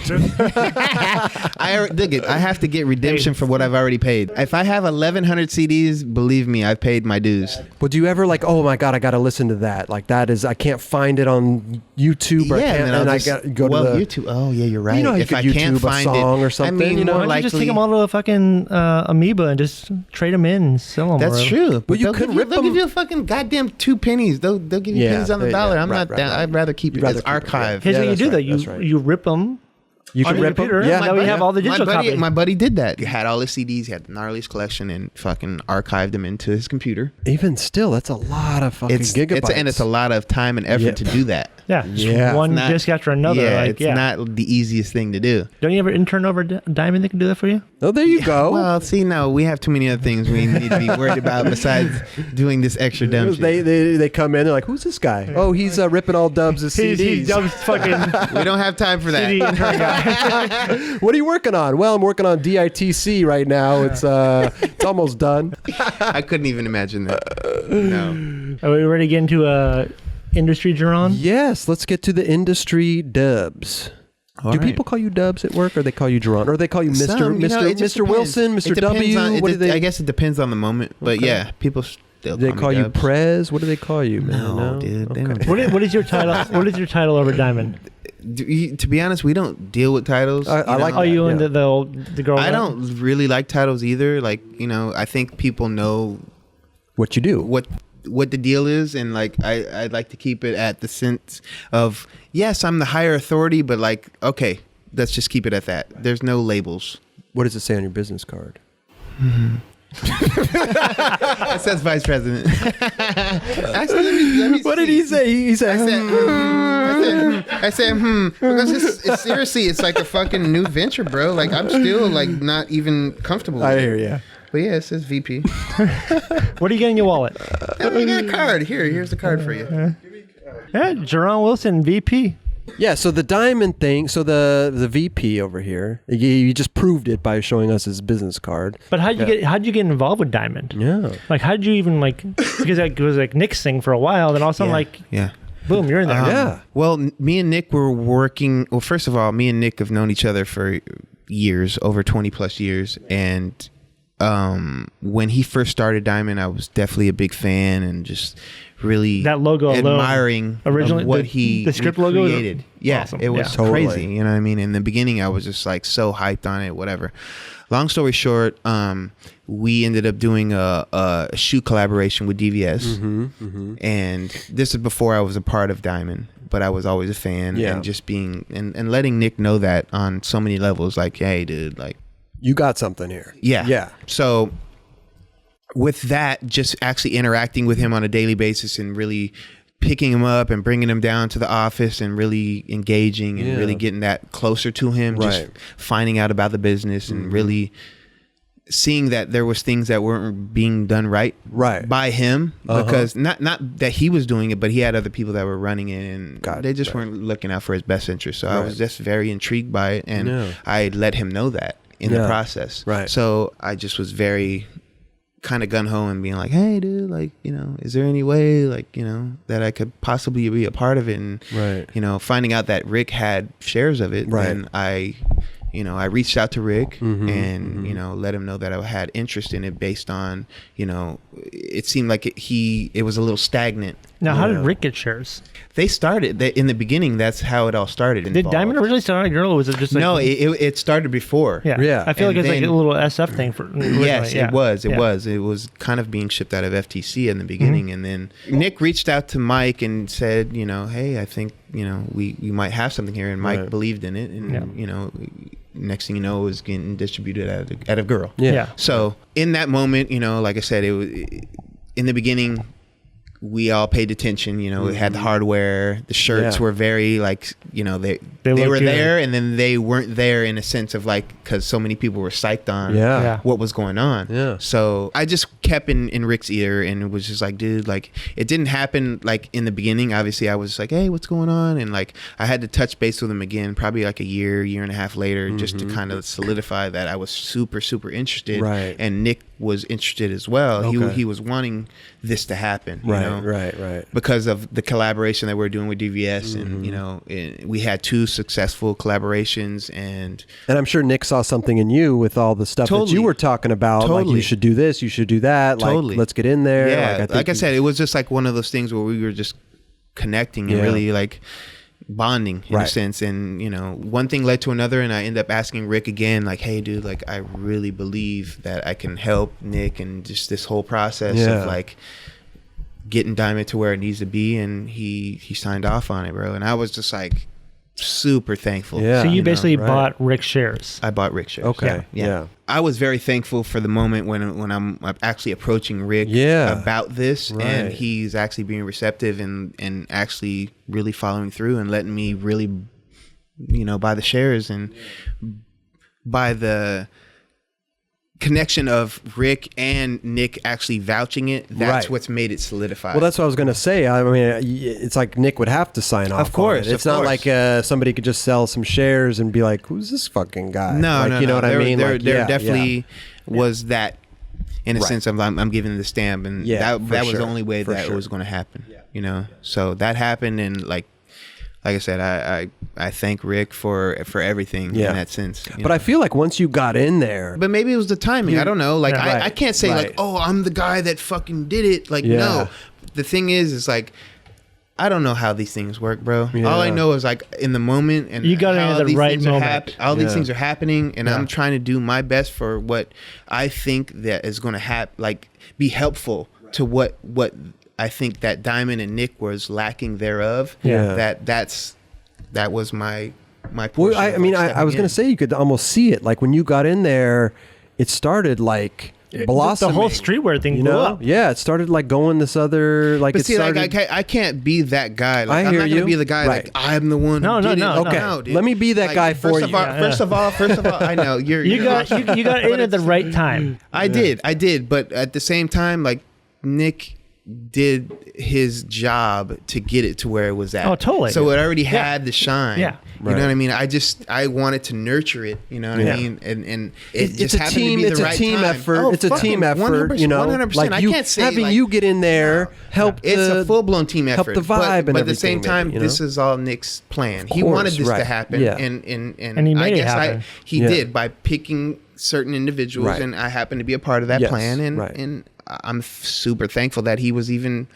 have to get redemption for what I've already paid. If I have 1,100 CDs, believe me, I've paid my dues. But do you ever like, oh my God, I got to listen to that. Like that is, I can't find it on YouTube. Or I got to go to the YouTube. Oh yeah, you're right. You know, if I can't find a song it, or something. I mean, you know, why don't you just take them all to a fucking Amoeba and just trade them in and sell them? That's true. But you could rip them. They'll give you a fucking goddamn 2 pennies. They'll give you pennies on the dollar. I'm not down. I'd rather keep it as archive. Here's how you do that. You rip them. You can rip them. Yeah, now we have all the digital copies. My buddy did that. He had all his CDs. He had the gnarliest collection and fucking archived them into his computer. Even still, that's a lot of fucking gigabytes. And it's a lot of time and effort to do that. Yeah. One disc after another. Yeah, it's not the easiest thing to do. Don't you ever intern over Diamond that can do that for you? Oh, there you go. Well, see, no, we have too many other things we need to be worried about besides doing this extra dumb shit. They come in, they're like, who's this guy? Oh, he's ripping all Dubs' CDs. He's Dubs fucking... We don't have time for that. CD intern guy. What are you working on? Well, I'm working on DITC right now. It's almost done. I couldn't even imagine that. No. Are we ready to get into industry, Jeron? Yes, let's get to the industry Dubs. Do people call you Dubs at work, or they call you Jeron, or they call you Mr. Wilson, Mr. W? What do they? I guess it depends on the moment, but yeah, people still they call you Prez. What do they call you, man? No, dude. Okay. They don't. What is your title? What is your title over Diamond? To be honest, we don't deal with titles. I like. Oh, you and the girl. I don't really like titles either. Like, I think people know what you do, what the deal is, and like I'd like to keep it at the sense of, yes, I'm the higher authority, but like, okay, let's just keep it at that. There's no labels. What does it say on your business card? It says vice president. Actually, let me what did he say? He said, I said, because it's seriously, it's like a fucking new venture, bro. Like, I'm still like not even comfortable with I hear you. But yeah, it says VP. What are you getting in your wallet? We got a card. Here's the card for you. Yeah, Jeron Wilson, VP. Yeah, so the Diamond thing, so the VP over here, you just proved it by showing us his business card. But how'd you get involved with Diamond? Yeah. Like, how'd you even because it was like Nick's thing for a while, then all of a sudden boom, you're in there. Yeah. Well, me and Nick were working. Well, first of all, me and Nick have known each other for years, over 20 plus years, and when he first started Diamond, I was definitely a big fan and just really that logo admiring originally what the script logo created. Yeah, awesome. It was crazy. You know what I mean? In the beginning, I was just like so hyped on it, whatever. Long story short, we ended up doing a shoe collaboration with DVS, and this is before I was a part of Diamond, but I was always a fan, and just being and letting Nick know that on so many levels, like, hey, dude, like, you got something here. Yeah. So with that, just actually interacting with him on a daily basis and really picking him up and bringing him down to the office and really engaging and really getting that closer to him, just finding out about the business and really seeing that there was things that weren't being done right by him, because not that he was doing it, but he had other people that were running it, and they just weren't looking out for his best interest. So I was just very intrigued by it, and I let him know that in the process. So I just was very kind of gun-ho and being like, hey, dude, like, is there any way, like, that I could possibly be a part of it? And finding out that Rick had shares of it, and I reached out to Rick and let him know that I had interest in it based on, it seemed like it was a little stagnant. Now, how did Rick get shares? They started in the beginning. That's how it all started. Did Diamond originally start on a girl, or was it just like... No, it started before. Yeah. I feel like it's like a little SF thing for... Yes, it was. It was kind of being shipped out of FTC in the beginning, and then Nick reached out to Mike and said, hey, I think we might have something here, and Mike believed in it, and next thing you know, it was getting distributed at a girl. Yeah. So in that moment, like I said, it was in the beginning. We all paid attention, it had the hardware, the shirts were very like, they were there, and then they weren't there in a sense of like, because so many people were psyched on what was going on. Yeah. So I just kept in Rick's ear, and it was just like, dude, like, it didn't happen like in the beginning. Obviously I was like, hey, what's going on? And like, I had to touch base with him again, probably like a year and a half later, just to kind of solidify that I was super, super interested. And Nick was interested as well. He was wanting this to happen, Right. Because of the collaboration that we're doing with DVS, and we had 2 successful collaborations, and I'm sure Nick saw something in you with all the stuff that you were talking about. Like, you should do this, you should do that. Like, let's get in there. Yeah, like I said, it was just like one of those things where we were just connecting and really like bonding in a sense. And one thing led to another, and I ended up asking Rick again, like, hey dude, like I really believe that I can help Nick and just this whole process of like getting Diamond to where it needs to be. And he signed off on it, bro. And I was just like super thankful. Yeah. So you basically bought Rick shares. I bought Rick shares. Okay. Yeah. I was very thankful for the moment when I'm actually approaching Rick about this, and he's actually being receptive and actually really following through and letting me really, buy the shares, and by the connection of Rick and Nick actually vouching it. That's what's made it solidified. Well, that's what I was going to say. I mean, it's like Nick would have to sign off. Of course. It's not like somebody could just sell some shares and be like, who's this fucking guy? No, like, no, you know what I mean? There definitely was that, in a sense of I'm giving the stamp, and that was the only way that it was going to happen. So that happened, and like I said, I thank Rick for everything in that sense. But I feel like once you got in there, but maybe it was the timing. I don't know. Like I can't say like, oh, I'm the guy that fucking did it. Like no, the thing is like, I don't know how these things work, bro. All I know is like in the moment, and you got into the right moment. All these things are happening, and I'm trying to do my best for what I think that is going to like be helpful to what I think that Diamond and Nick was lacking thereof. That was my portion. Well, I mean, I was going to say you could almost see it. Like when you got in there, it started like blossoming. The whole streetwear thing blew up. Yeah, it started like going this other like. But it see, started, like I can't be that guy. Like I'm not going to be the guy like I'm the one. No, who did it. Okay, no, dude. Let me be that guy for you. First of all, I know you got in at the right time. I did, but at the same time, like Nick did his job to get it to where it was at. Oh, totally. So it already had the shine. Yeah. You know what I mean? I wanted to nurture it, you know what I mean? And it's a team. It's a team effort. Oh, it's a team effort. 100%. Like I can't say having like, you get in there help. It's a full blown team effort. Help the vibe, but and at the same time, maybe, this is all Nick's plan. He wanted this to happen, and he made it I guess happen. He did by picking certain individuals, and I happened to be a part of that plan, and I'm super thankful that I was even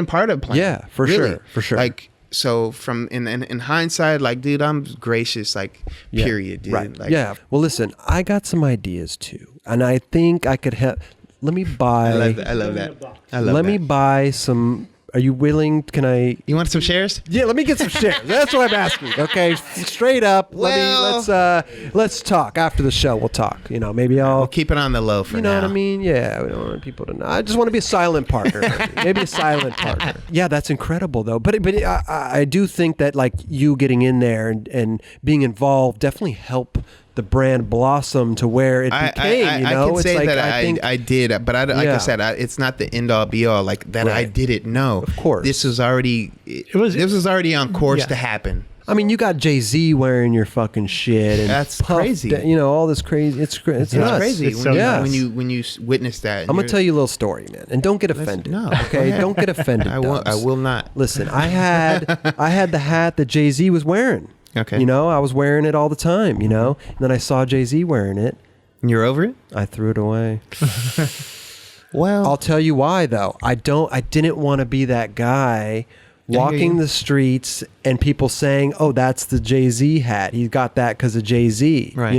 part of the plan. Yeah, for sure. Like, so from in hindsight, like, dude, I'm gracious, like, period, dude. Right. Like, yeah. Well, listen, I got some ideas too, and I think I could help. Let me buy. I love that. Let me buy some. Are you willing? Can I? You want some shares? Yeah, let me get some shares. That's what I'm asking. Okay, straight up. Let's talk after the show. We'll talk. Maybe we'll keep it on the low for now. You know what I mean? Yeah, we don't want people to know. I just want to be a silent partner. Maybe a silent partner. Yeah, that's incredible though. But I do think that like you getting in there and being involved definitely help the brand blossom to where it became. I can say that I did, but like I said, it's not the end all be all. Like that, I did it. No, of course, this was already. This was already on course to happen. I mean, you got Jay-Z wearing your fucking shit, and that's crazy. All this crazy. It's nuts. Crazy it's when you witness that. I'm gonna tell you a little story, man, and don't get offended. No, okay, don't get offended. I will not. Listen, I had the hat that Jay-Z was wearing. Okay. I was wearing it all the time, and then I saw Jay-Z wearing it. And you're over it? I threw it away. Well, I'll tell you why though. I didn't want to be that guy walking the streets and people saying, "Oh, that's the Jay-Z hat. He got that because of Jay-Z." Right.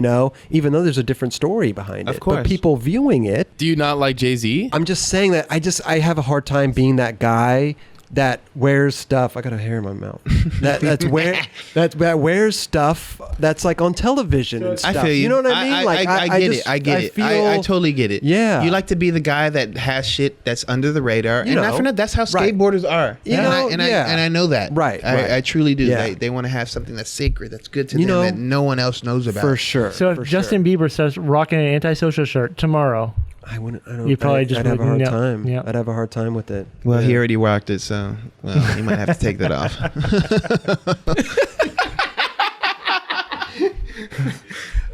Even though there's a different story behind it. Of course. But people viewing it. Do you not like Jay-Z? I'm just saying that I have a hard time being that guy that wears stuff. I got a hair in my mouth. that wears stuff that's like on television and stuff. I feel you. You know what I mean? I get it. I totally get it. Yeah. You like to be the guy that has shit that's under the radar, and not for nothing, that's how skateboarders are. And I know that. Right. I truly do. Yeah. They want to have something that's sacred, that's good to them, that no one else knows about. For sure. So if Justin Bieber says rocking an antisocial shirt tomorrow, I wouldn't. I don't. You probably just I'd have a hard wouldn't- time. yeah. I'd have a hard time with it. Well, he already rocked it, so he might have to take that off.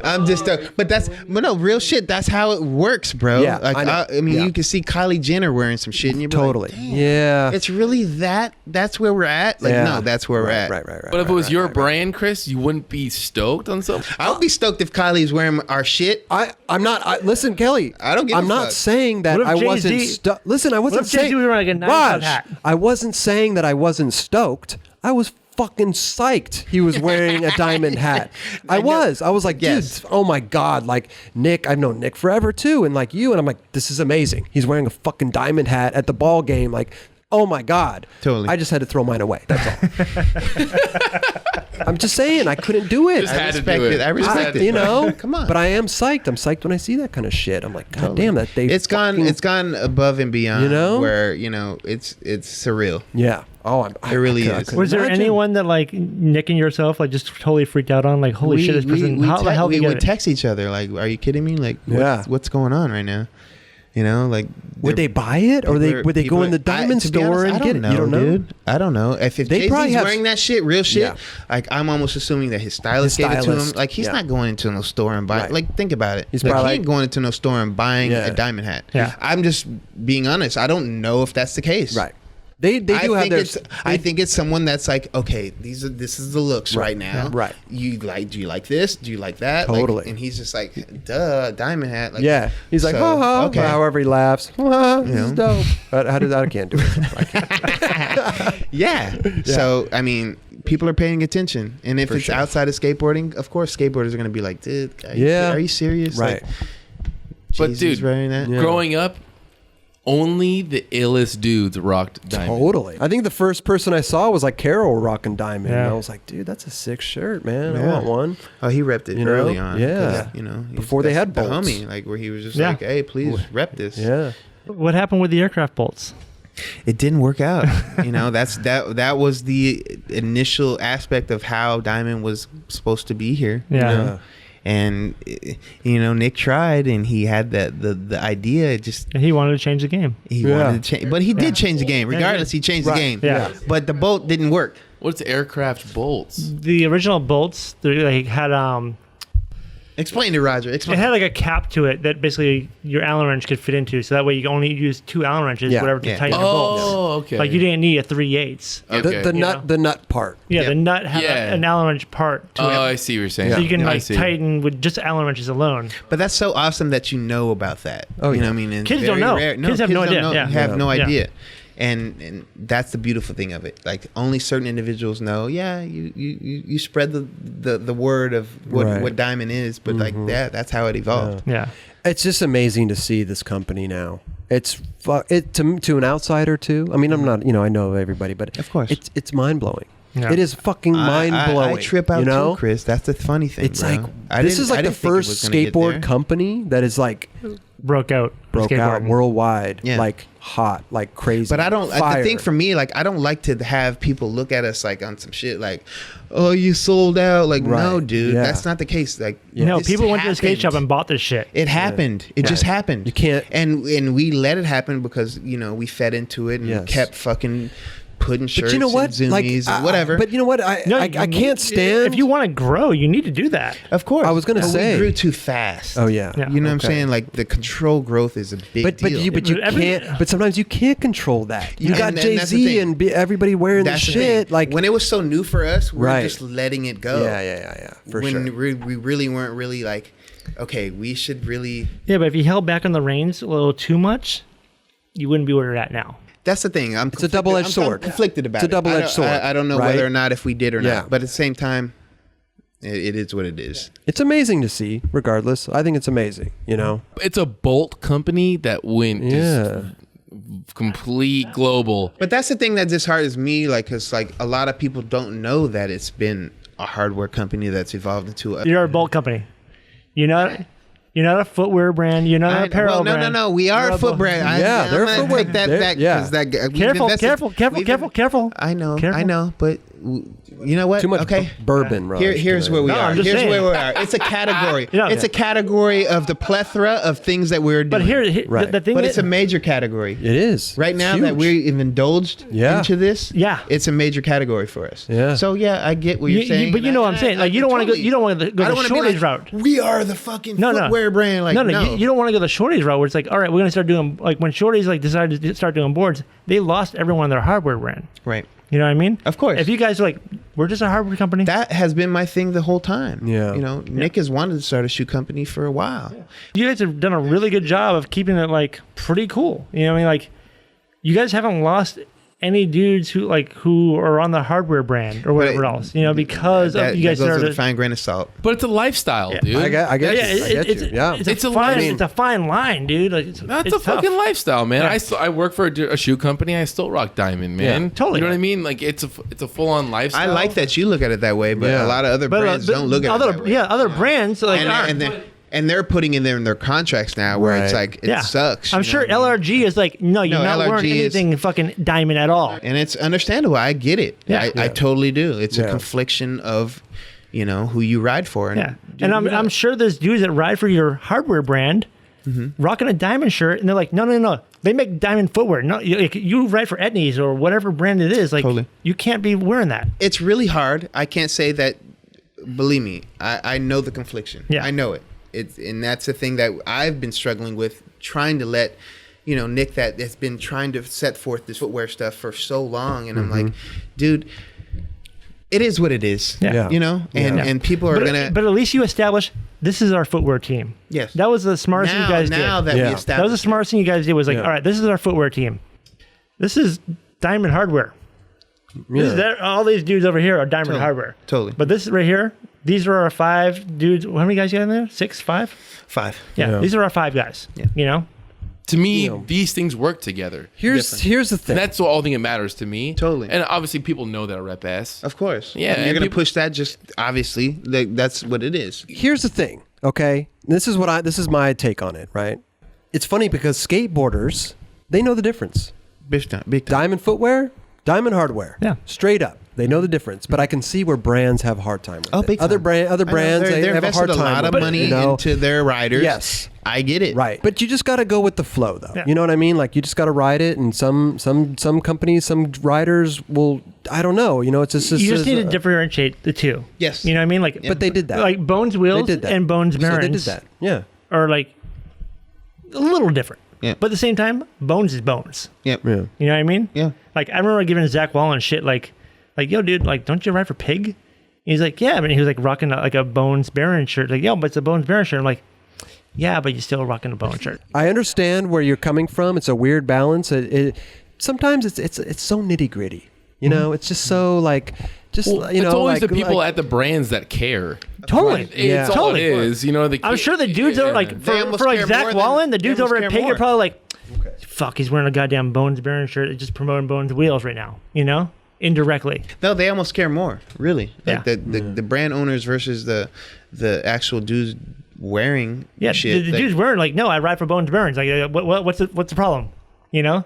I'm just, but no, real shit. That's how it works, bro. Yeah, like, I mean, you can see Kylie Jenner wearing some shit, and you're totally, like, yeah. it's really that. That's where we're at. Like, no, that's where we're at. Right. But if it was your brand, Chris, you wouldn't be stoked on something. I would be stoked if Kylie's wearing our shit. I'm not. Listen, Kelly. I don't give I'm a not fuck. saying that What if I wasn't. Jay-Z Listen, I wasn't if Jay-Z saying. was wearing, like, a 9 Raj, hat? I wasn't saying that I wasn't stoked. I was fucking psyched he was wearing a diamond hat. I was like, Yes. dude, oh my God. Like, Nick, I've known Nick forever too. And like you, and I'm like, this is amazing. He's wearing a fucking diamond hat at the ball game. Like, oh my God. Totally. I just had to throw mine away. That's all. I'm just saying, I couldn't do it. Just I had to respect do it. I respect it. You know, Come on. But I am psyched. I'm psyched when I see that kind of shit. I'm like, God damn, that they. It's gone above and beyond. You know? where it's surreal. Yeah. Oh, It really is. Was there anyone that like Nick and yourself like just totally freaked out on? Like, holy shit, this person! How the hell did we he get would it? text each other like, "Are you kidding me? Like, Yeah. what's going on right now?" You know, like, Would they buy it, or would they go in the diamond to be store honest, and get it? You don't know, dude. I don't know. If They Jay-Z's probably have- wearing that shit, real shit, Yeah. like I'm almost assuming that his stylist gave it to him. stylist, Like he's yeah. not going into no store and buying. Right. Like think about it. He's Like, probably he ain't going into no store and buying Yeah. a diamond hat. Yeah. I'm just being honest. I don't know if that's the case. right? They do have their. I think it's someone that's like, okay, this is the looks right now. Yeah. Right. Do you like this? Do you like that? Like, Totally. and he's just like, duh, diamond hat. Like, Yeah, he's like, so, ha ha. okay. However he laughs, this is know. dope. How did that? I can't do it. I can't. Yeah. So I mean, people are paying attention, and if For it's sure. outside of skateboarding, of course, skateboarders are going to be like, dude, Yeah. are you serious? Right. Like, But Jay-Z's dude, wearing that. Yeah. growing up, only the illest dudes rocked diamond. Totally. I think the first person I saw was like Carol rocking diamond. Yeah. And I was like, dude, that's a sick shirt, man. I Yeah. want one. Oh, he repped it You know? early on. 'cause, Yeah. You know, Before they that's had the bolts. homie, like where he was just Yeah. like, hey, please rep this. Yeah. What happened with the aircraft bolts? It didn't work out. You know, that was the initial aspect of how Diamond was supposed to be here. Yeah. You know? And you know, Nick tried, and he had the idea. It just And he wanted to change the game. he Yeah. wanted to change, but he did change the game. Regardless, he changed Right. the game. Yeah. But the bolt didn't work. What's aircraft bolts? The original bolts, they like, had Explain it, Roger. it Explain. had like a cap to it that basically your Allen wrench could fit into. So that way you can only use 2 Allen wrenches, Yeah. whatever, to Yeah. tighten your bolts. Oh, okay. Like you didn't need a 3/8. Okay. The You nut, know? the nut part. Yeah, Yeah. the nut had Yeah. an Allen wrench part to Oh, it. I see what you're saying. So you can I like see. tighten with just Allen wrenches alone. But that's so awesome that you know about that. Oh, you yeah. know what I mean? It's Kids don't very know. rare. Kids have no don't idea. know. Yeah. Have no Yeah. idea. And that's the beautiful thing of it. Like only certain individuals know. Yeah, you spread the word of Right. what Diamond is, but like that's how it evolved. Yeah. It's just amazing to see this company now. It's to an outsider too. I mean, I'm not, I know everybody, but Of course. it's mind blowing. Yeah. It is fucking mind blowing. I trip out you know? too, Chris. That's the funny thing. It's bro. like I this didn't- is I like the didn't think it was first gonna get skateboard there. company that is like Broke out out worldwide, Yeah. like hot, like crazy. But I don't. Fire. The thing for me, like, I don't like to have people look at us like on some shit, like, "Oh, you sold out." Like, Right. no, dude, Yeah. that's not the case. Like, No, this people went to the skate happened. shop and bought this shit. It happened. It just happened. You can't- And we let it happen because we fed into it and Yes. kept fucking putting shirts But you know what? and Like zoomies and whatever. But you know what? I can't stand. If you want to grow, you need to do that. of course, I was gonna But say- we grew too fast. Oh yeah. Yeah. You know what I'm Okay. saying? Like the control growth is a big But deal. you Every- can't. But sometimes you can't control that. You And got that's Jay the Z thing. and everybody wearing That's the the shit. thing. Like when it was so new for us, we're Right. just letting it go. yeah. For when sure. we really weren't really like, okay, we should really. Yeah, but if you held back on the reins a little too much, you wouldn't be where you're at now. That's the thing. It's a double-edged sword. I'm conflicted about It's a it. double-edged sword, I don't know right? whether or not if we did or Yeah. not. But at the same time, it is what it is. It's amazing to see. Regardless, I think it's amazing. It's a bolt company that went Yeah. just complete global. But that's the thing that disheartens me, like, because like a lot of people don't know that it's been a hardware company that's evolved into a. You're a bolt company. You're not a footwear brand. You're not an apparel brand. No. We are You're a foot bolt- brand. Yeah, I'm they're gonna footwear. take that They're- back. yeah. 'Cause we've Careful, invested- careful. we've- I know, Careful. but you know what? Too much okay. bourbon, Raj. Here's where we No, are. I'm just Here's saying. where we are. It's a category. Yeah. It's a category of the plethora of things that we're doing. But here, Right. the thing But is, it's a major category. It is. Right It's now huge. that we've indulged Yeah. into this, Yeah. it's a major category for us. Yeah. So yeah, I get what you're saying. but you know what I'm saying. Like you don't want to go. You don't want to go I the don't wanna be shortage like, route. We are the fucking No, no. footwear brand. Like no. You don't want to go the shorties route where it's like, all right, we're gonna start doing like when shorties like decided to start doing boards, they lost everyone in their hardware brand. Right. You know what I mean? Of course. If you guys are like, we're just a hardware company. That has been my thing the whole time. Yeah. You know, Nick has wanted to start a shoe company for a while. You guys have done a really good job of keeping it like pretty cool. You know what I mean? Like, you guys haven't lost any dudes who are on the hardware brand or whatever else. You know, because of you guys that goes with started. a fine grain of salt. But it's a lifestyle, dude. I get you. Yeah, I get you. Yeah. It's a fine line, dude. Like, That's it's a fucking tough. lifestyle, man. Yeah. I work for a shoe company. I still rock Diamond, man. Yeah, totally. You know what I mean? Like it's a full on lifestyle. I like that you look at it that way, but Yeah. a lot of other brands don't look at it that way. Yeah, other brands like And they're putting in there in their contracts now where it's Right. like it sucks. I'm you sure know what I mean? LRG is like, no, you're not wearing LRG is- anything fucking Diamond at all. And it's understandable. I get it. Yeah. I totally do. It's a Yeah. confliction of, who you ride for. And Yeah, and I'm sure there's dudes that ride for your hardware brand, rocking a Diamond shirt, and they're like, no. They make Diamond Footwear. No, you ride for Etnies or whatever brand it is. Like, Totally. you can't be wearing that. it's really hard. I can't say that. Believe me, I know the confliction. Yeah. I know it. And that's the thing that I've been struggling with, trying to let, Nick that has been trying to set forth this footwear stuff for so long. And I'm like, dude, it is what it is. Yeah. And people are going to. But at least you establish this is our footwear team. Yes. That was the smartest thing you guys now did. that we Yeah. established. That was the smartest thing you guys did was like, Yeah. all right, this is our footwear team. This is Diamond Hardware. This is all these dudes over here are Diamond Hardware. Totally. But this right here, these are our 5 dudes. How many guys you got in there? 6, 5? 5. Yeah, these are our 5 guys. Yeah. To me, these things work together. Here's the thing. And that's all thing that matters to me. Totally. And obviously, people know that I rep ass. Of course. Yeah, And you're and going to people- push that just obviously. That's what it is. Here's the thing. Okay, this is my take on it. Right. It's funny because skateboarders, they know the difference. Big time. Diamond Footwear, Diamond Hardware. Yeah. Straight up. They know the difference, but I can see where brands have a hard time with it. Big Other time. brands, I know, they they're have a hard invested time a lot of with it, money you know? into their riders. Yes. I get it. Right. But you just got to go with the flow, though. Yeah. You know what I mean? Like, you just got to ride it, and some companies, some riders will, I don't know. It's just... You just need to differentiate the two. Yes. You know what I mean? Like, But they did that. Like Bones Wheels They did that. and Bones So Barons they did that. Yeah. are like a little different. Yeah. But at the same time, Bones is Bones. Yep. Yeah. You know what I mean? Yeah. Like, I remember giving Zach Wallen shit like, yo, dude, like, don't you ride for Pig? And he's like, yeah. But he was like rocking a Bones Baron shirt. Like, yo, but it's a Bones Baron shirt. I'm like, yeah, but you're still rocking a Bone shirt. I understand where you're coming from. It's a weird balance. Sometimes it's so nitty gritty. It's just so like, It's always the people at the brands that care. Totally. It's all Totally. it is. I'm sure the dudes are like, They almost for like care Zach more Wallen, the they dudes almost over at care Pig more. are probably like, fuck, he's wearing a goddamn Bones Baron shirt. They're just promoting Bones Wheels right now, indirectly. No, they almost care more, really. Like Yeah. the brand owners versus the actual dudes wearing Yeah, shit. the that- dudes wearing like, no, I ride for Bones Barons. Like, what's the problem? Yeah.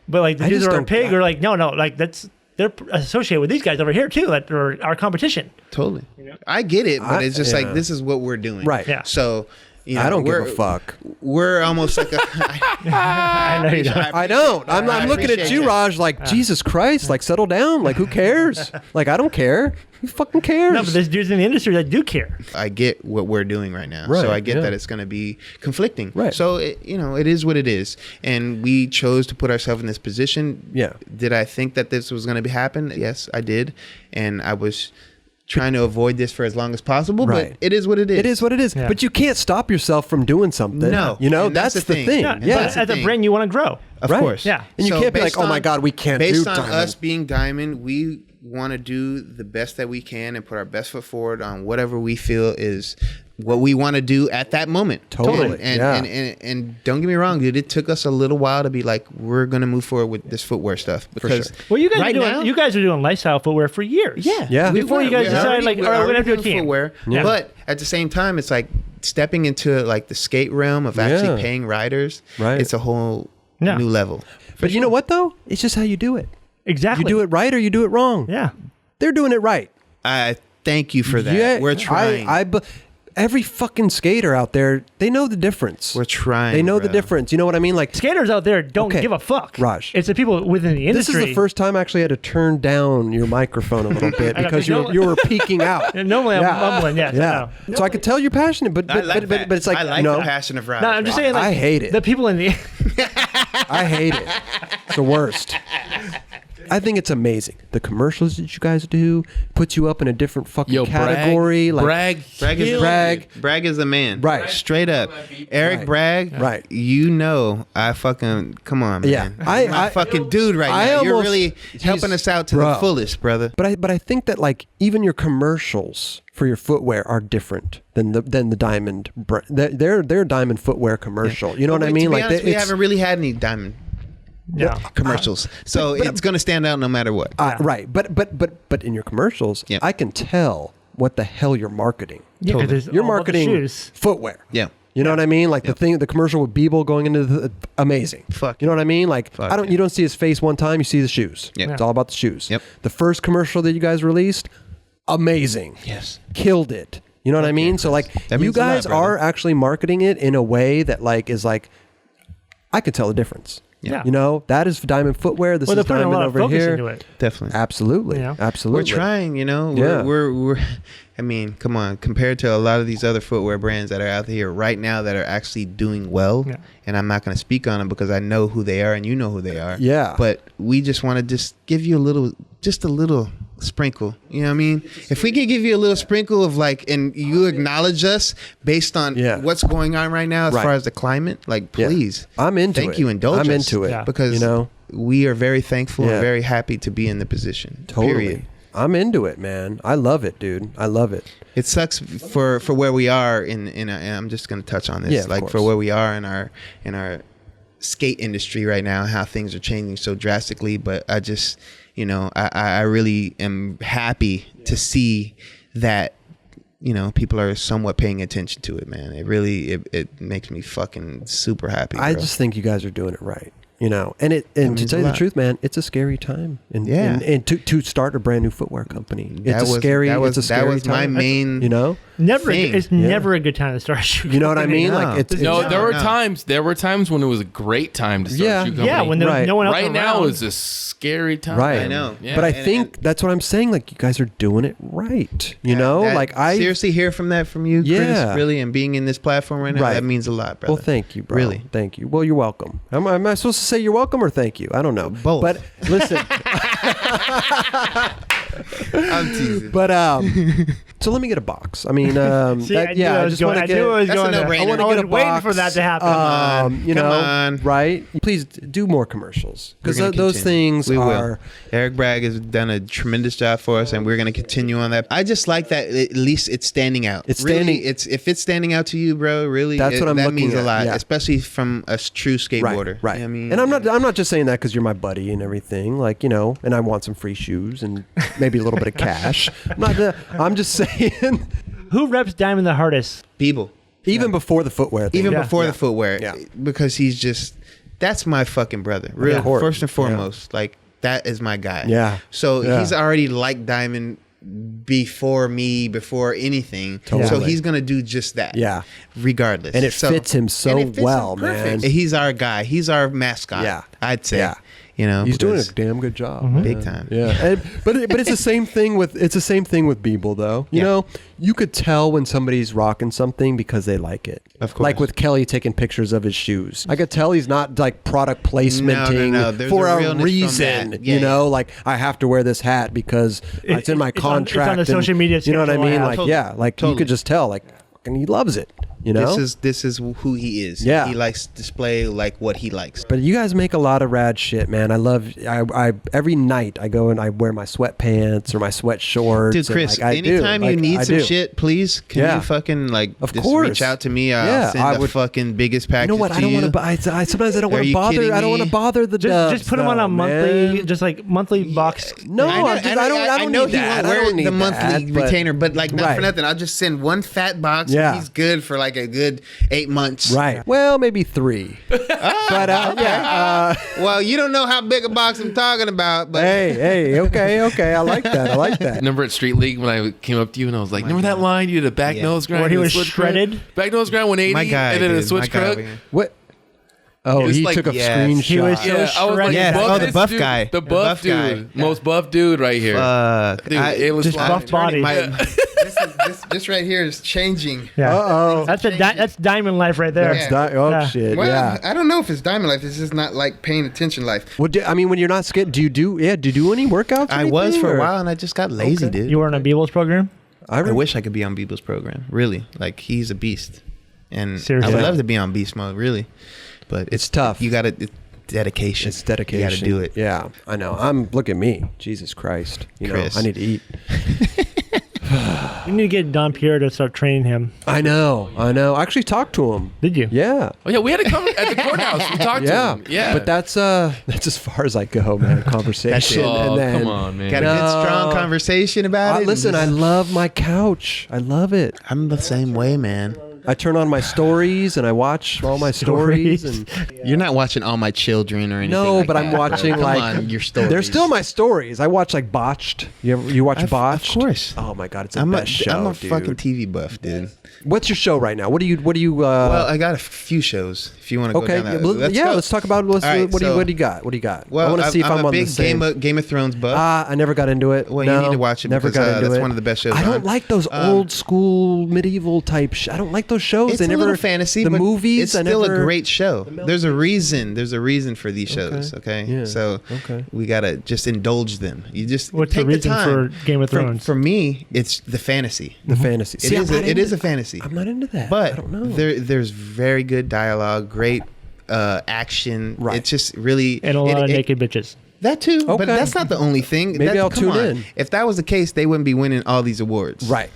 But like the I dudes just over don't- at Pig are like, no, like they're associated with these guys over here too, that are our competition. Totally. I get it, but it's just yeah. like, this is what we're doing. Right. Yeah. So, I don't give we're- a fuck. We're almost like a... I know you don't. I don't. I'm looking at appreciate you, that. Raj, like, Jesus Christ, like, settle down. Like, who cares? Like, I don't care. Who fucking cares? No, but there's dudes in the industry that do care. I get what we're doing right now. Right, So I get yeah. that it's going to be conflicting. Right. So, it is what it is. And we chose to put ourselves in this position. Yeah. Did I think that this was going to happen? Yes, I did. And I was trying to avoid this for as long as possible. Right. But it is what it is. It is what it is. Yeah. But you can't stop yourself from doing something. No. And that's that's the the thing. thing. Yeah, Yeah. but That's the as a thing. brand, you want to grow. Of Right. course. Yeah. And you can't be like, based oh my God, we can't do Based on Diamond. us being Diamond, we want to do the best that we can and put our best foot forward on whatever we feel is what we want to do at that moment. Totally, And, yeah. and don't get me wrong, dude. It took us a little while to be like, we're going to move forward with this footwear stuff. Because sure. Well, you guys right are doing now, you guys are doing lifestyle footwear for years. yeah. Yeah. We Before you were. guys We're decided, already- like, we're all right, we're gonna already have to do a doing team. footwear. Yeah. But at the same time, it's like stepping into like the skate realm of actually Yeah. paying riders. Right. It's a whole Yeah. new level. But you know what, though? It's just how you do it. Exactly. You do it right or you do it wrong. Yeah. they're doing it right. I thank you for that. Yeah, We're trying. Every fucking skater out there, they know the difference. We're trying. They know the difference. You know what I mean? Like skaters out there don't give a fuck. Raj. It's the people within the industry. This is the first time I actually had to turn down your microphone a little bit because you were peeking out. And normally I'm mumbling. Yes, yeah. So I could tell you're passionate, but it's like, I like the passion of Raj. No, I'm just saying. Like, I hate it. The people in the. I hate it. It's the worst. I think it's amazing. The commercials that you guys do puts you up in a different fucking category. Bragg is the man. Right. Straight up. Eric Bragg. Right. You know, I fucking, come on, man. Yeah. I fucking dude right now. You're really helping us out to the fullest, brother. But I think that like even your commercials for your footwear are different than the Diamond brand. Their Diamond Footwear commercial. You know what I mean? Like we haven't really had any Diamond commercials, so it's going to stand out no matter what. Right, but in your commercials, I can tell what the hell you're marketing. Yeah, totally. You're marketing footwear. Yeah, you know what I mean. Like the commercial with Beeble going into the amazing. Fuck, you know what I mean. Like you don't see his face one time, you see the shoes. Yeah, it's all about the shoes. Yep. The first commercial that you guys released, amazing. Yes, killed it. You know what I mean. So like you guys are actually marketing it in a way that like is like, I can tell the difference. Yeah. You know, that is Diamond Footwear. This is Diamond over here. Into it. Definitely. Absolutely. Yeah. Absolutely. We're trying, you know. We're I mean, come on, compared to a lot of these other footwear brands that are out here right now that are actually doing well, and I'm not going to speak on them because I know who they are and you know who they are. Yeah. But we just want to just give you a little sprinkle, you know what I mean? If we could give you a little sprinkle of like, and you acknowledge us based on what's going on right now as far as the climate, like please, I'm into it. Thank you, indulge us. I'm into it because you know we are very thankful and very happy to be in the position. Totally. Period. I'm into it, man. I love it, dude. I love it. It sucks for where we are and I'm just going to touch on this, like for where we are in our skate industry right now, how things are changing so drastically. But I just, you know, I really am happy to see that, you know, people are somewhat paying attention to it, man. It really, it makes me fucking super happy, bro. I just think you guys are doing it right. You know, and to tell you the truth, man, it's a scary time, and to start a brand new footwear company, it's a scary time. My main, you know, it's never a good time to start a shoe company. You know what I mean? Like there were times when it was a great time to start a shoe company. Yeah, when there was no one else right around. Now is a scary time. Right, I know. Yeah. But I think that's what I'm saying. Like you guys are doing it right. You know, like I seriously hear from you, Chris, really, and being in this platform right now, that means a lot, brother. Well, thank you, bro. Really, thank you. Well, you're welcome. Am I supposed to say you're welcome or thank you? I don't know. Both. But listen. I'm teasing. But so let me get a box. I mean, I just want to get. I was waiting for that to happen. You know, right? Please do more commercials because those things are. Eric Bragg has done a tremendous job for us, and we're going to continue on that. I just like that at least it's standing out. It's really, if it's standing out to you, bro. Really, that's what I'm looking means at, a lot, especially from a true skateboarder. Right. You know what I mean, and I'm not just saying that because you're my buddy and everything. Like, you know, and I want some free shoes and maybe a little bit of cash. I'm just saying. Who reps Diamond the hardest? People. Even before the footwear thing. Even before the footwear. Because he's just, that's my fucking brother. Really, first and foremost. Like, that is my guy. Yeah. So he's already liked Diamond before me, before anything. Totally. So he's going to do just that. Yeah. Regardless. And it fits him so well, man. He's our guy. He's our mascot. Yeah. I'd say. Yeah. You know, he's doing a damn good job, big time. Yeah, but it's the same thing with Beeble though. You know, you could tell when somebody's rocking something because they like it. Of course, like with Kelly taking pictures of his shoes. I could tell he's not like product placementing for a reason. You know, like I have to wear this hat because it's in my contract. It's on the social media. You know what I mean? Like you could just tell. Like, and he loves it. You know, this is who he is. Yeah, he likes to display like what he likes. But you guys make a lot of rad shit, man. I every night I go and I wear my sweatpants or my sweat shorts. Dude, Chris, and, anytime you need some shit, please can you fucking reach out to me? I'll send the fucking biggest package. You know what? I don't want to buy. Sometimes I don't want to bother. I don't want to bother the just put them on a monthly, just like monthly box. No, I know he won't wear the monthly retainer, but like not for nothing. I'll just send one fat box. Yeah, he's good for like like a good 8 months. Right. Well, maybe 3. But yeah. Well, you don't know how big a box I'm talking about. But Hey. Okay. I like that. Remember at Street League when I came up to you and I was like, remember that line? You did a back nose grind. Where he and a was switch shredded? Crook? Back nose grind 180 my guy, and then a dude, switch my guy crook. over here. What? Oh, It's he like- took a yes. screenshot. He was so Yeah, I was like, Yes. buff Oh, the this buff dude. guy. The The buff buff guy. dude. Most buff dude right here. Dude, it was Just buff body. This right here is changing. Yeah. Uh-oh. That's diamond life right there. Yeah. Shit. Well, yeah. I don't know if it's diamond life. It's just not like paying attention life. Well, when you're not skating, do you do any workouts? or I was anything, for or- a while, and I just got lazy, Okay. dude. You were on a Beebles program? I wish I could be on Bebo's program. Really, like he's a beast, and Seriously. I would love to be on beast mode. Really, but It's tough. You got to dedication. It's dedication. You got to do it. Yeah, I know. Look at me. Jesus Christ. Chris. I need to eat. You need to get Don Pierre to start training him. I know. I actually talked to him. Did you? Yeah. Oh yeah, we had to come at the courthouse. We talked to Yeah. him. Yeah. But that's as far as I go, man. Conversation. Oh, and then, come on, man. Got a good, strong conversation about it. Listen, I and just- love my couch. I love it. I'm the same way, man. I turn on my stories and I watch all my stories. Stories. And You're not watching All My Children or anything. no, like but that, I'm bro. watching Come like on, your stories. They're still my stories. I watch like Botched. You watch Botched? Of course. Oh my god, it's the I'm best show, I'm a dude. fucking TV buff, dude. What's your show right now? What do you? Well, I got a few shows. If you want to okay, go down that. well, go. let's talk about. What All right, do so- you got? What do you got? Well, I want to see if I'm a on the big same. Game of Thrones buff. I never got into it. Well, no, you need to watch it Never because, got into that's it. one of the best shows I don't on. like those old school medieval type. I don't like those shows. It's They a never little fantasy. The but movies. It's I still never, a great show. There's a reason. There's a reason for these shows. Okay. Yeah. So Okay. we gotta just indulge them. You just What's the take reason time. for Game of Thrones? For me, it's the fantasy. the fantasy. It See, is. I'm not It into is a that. fantasy. I'm not into that. I But don't know. there's very good dialogue, great action. Right. It's just really And a lot of naked bitches. That too, Okay. but that's not the only thing. Maybe I'll come tune on. in. If that was the case, they wouldn't be winning all these awards. Right.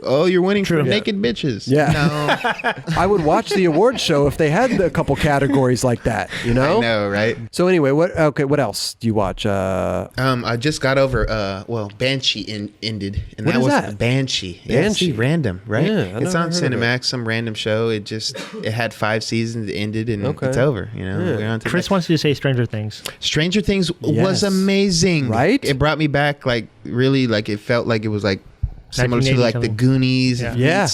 Oh, you're winning True. for Yeah. naked bitches. Yeah. No, I would watch the award show if they had a couple categories like that. You know. I know, right? So anyway, what else do you watch? I just got over. Banshee ended, and What that is was that? Banshee. Banshee. Yeah, see, random, right? Yeah, I it's never on heard of it. Cinemax, some random show. It had 5 seasons. It ended, and Okay. it's over. You know, Yeah. we're on to the Chris next. wants you to say Stranger Things. Stranger Things Yes. was amazing, Right? It brought me back, like really, like it felt like it was like similar to 1980 like the something. Goonies Yeah.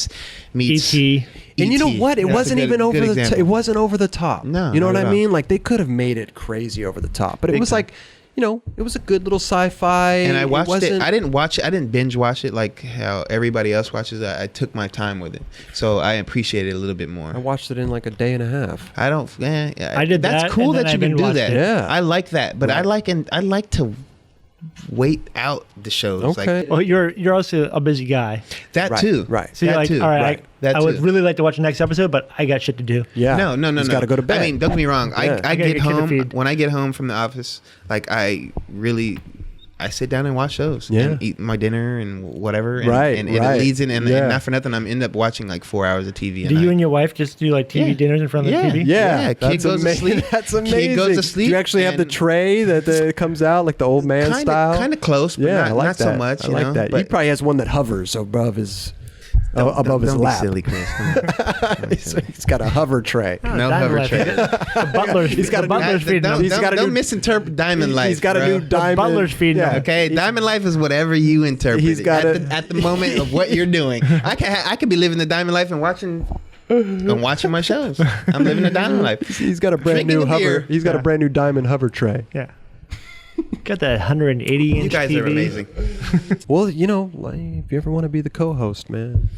meets E.T. And you know what? It That's a wasn't good- even over good the. example. It wasn't over the top. No, you know not what at I all. mean? Like they could have made it crazy over the top, but it Big was time. like, it was a good little sci-fi. And I watched it. wasn't- I didn't watch it. I didn't binge watch it like how everybody else watches it. I took my time with it, so I appreciate it a little bit more. I watched it in like a day and a half. I don't. I did That's that, cool and then that I you can binge do watched that. it. Yeah. I like that, but Right. I like to wait out the shows. Okay. Like Well, you're also a busy guy, that Right, too. right. so you're That like, too. all right, right. That I would too. really like to watch the next episode, but I got shit to do. Yeah. No. He's got to go to bed. I mean, don't get me wrong. Yeah. I I get gotta get kid to home feed. when I get home from the office. Like I sit down and watch shows. Yeah. And eat my dinner and whatever. And, Right, And, right. it leads in, and Yeah. not for nothing, I'm end up watching like 4 hours of TV. Do you and your wife just do like TV Yeah. dinners in front of the TV? Yeah, Kid that's goes to amazing. sleep. That's Kid amazing. goes to sleep, Do you actually have the and- tray that comes out like the old man style? Kind of close, but Yeah, not, I like not that. so much. I You like know? that. But He probably has one that hovers above his don't his be lap. silly, Chris. Come on. So he's got a hover tray. No Diamond hover Life. tray. The butler's, He's got the a- butler's feeding Don't, him. He's got a don't new- misinterpret Diamond Life. He's got a bro. new diamond. butler's feeding him. Okay, Diamond Life is whatever you interpret. He's got at the moment of what you're doing. I could be living the Diamond Life and watching my shows. I'm living the Diamond Life. He's got a brand Drinking new a hover. beer. He's got a brand new diamond hover tray. Yeah. Got that 180-inch You guys TV. are amazing. Well, like, if you ever want to be the co-host, man.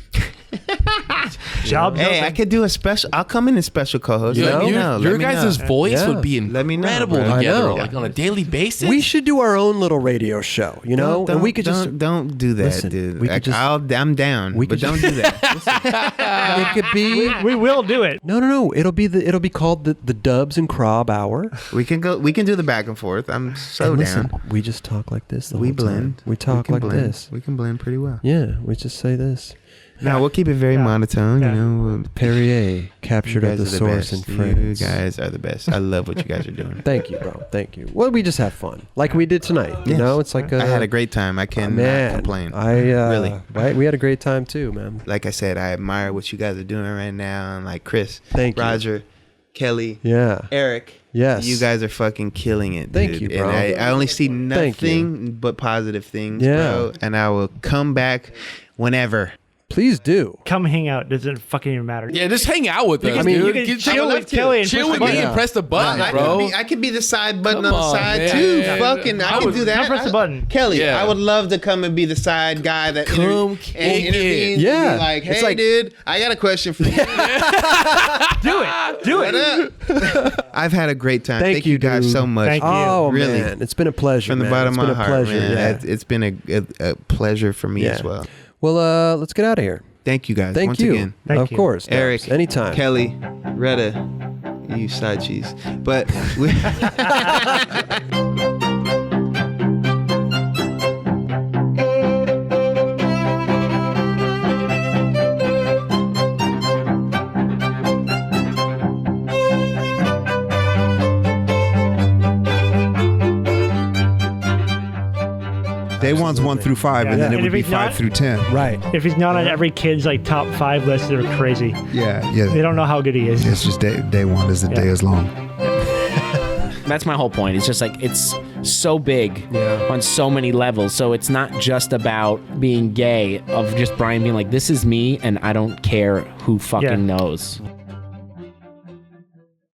Job Hey, I could do a special. I'll come in as special co-host. Your, Let me your- know. your Let me guys' know. voice Yeah. would be Let me know, incredible bro. I together, know. like on a daily basis. We should do our own little radio show, Don't, and we could just. don't do that, Listen, dude. we could just- I'm down. we but could don't just- do that. It could be. We will do it. No. It'll be called the Dubs and Crob Hour. We can do the back and forth. I'm so And listen, down. we just talk like this. The We whole time. blend. We talk can like blend. this. We can blend pretty well. Yeah, we just say this. No, we'll keep it very monotone. Yeah. You know, Perrier captured you at guys the are source best. in France. You guys are the best. I love what you guys are doing. Thank you, bro. Thank you. Well, we just have fun, like we did tonight. You Yes. know, it's like I had a great time. I cannot complain. Really. Right, we had a great time too, man. Like I said, I admire what you guys are doing right now. And like Chris, Thank you. Roger, Kelly, Yeah. Eric. Yes. You guys are fucking killing it. Thank dude. you, bro. And I only see Thank you. nothing but positive things, Yeah. bro. And I will come back whenever. Please do. Come hang out. Doesn't fucking even matter. Yeah, just hang out with us, can- dude. you can Get- chill with Kelly and chill push with the me button. and press the button, I bro. could be the side button Come on the on, side man. too. Yeah. Fucking, I can do that. Come press the button. Kelly, Yeah. I would love to come and be the side guy that Come kick it. intervenes. Yeah. And be like, hey, It's like- dude, I got a question for you. Do it. Do What it. up? I've had a great time. Thank Thank you, you guys dude. so much. Thank you. Oh Really. man, it's been a pleasure. From the man. bottom It's of my been a heart, pleasure. man. Yeah. It's been a pleasure for me Yeah. as well. Well, let's get out of here. Thank you guys Thank once you. again. Thank Of you. course, Eric, Dubs. Anytime. Kelly, Retta, you side cheese. But we, Day one's 1 through 5, and Yeah. then it And would if be he's 5 not- through 10. Right. If he's not on every kid's like top 5 list, they're crazy. Yeah, They yeah. don't know how good he is. It's just day one is the Yeah. day is long. That's my whole point. It's just like it's so big Yeah. on so many levels. So it's not just about being gay, of just Brian being like, this is me and I don't care who fucking knows.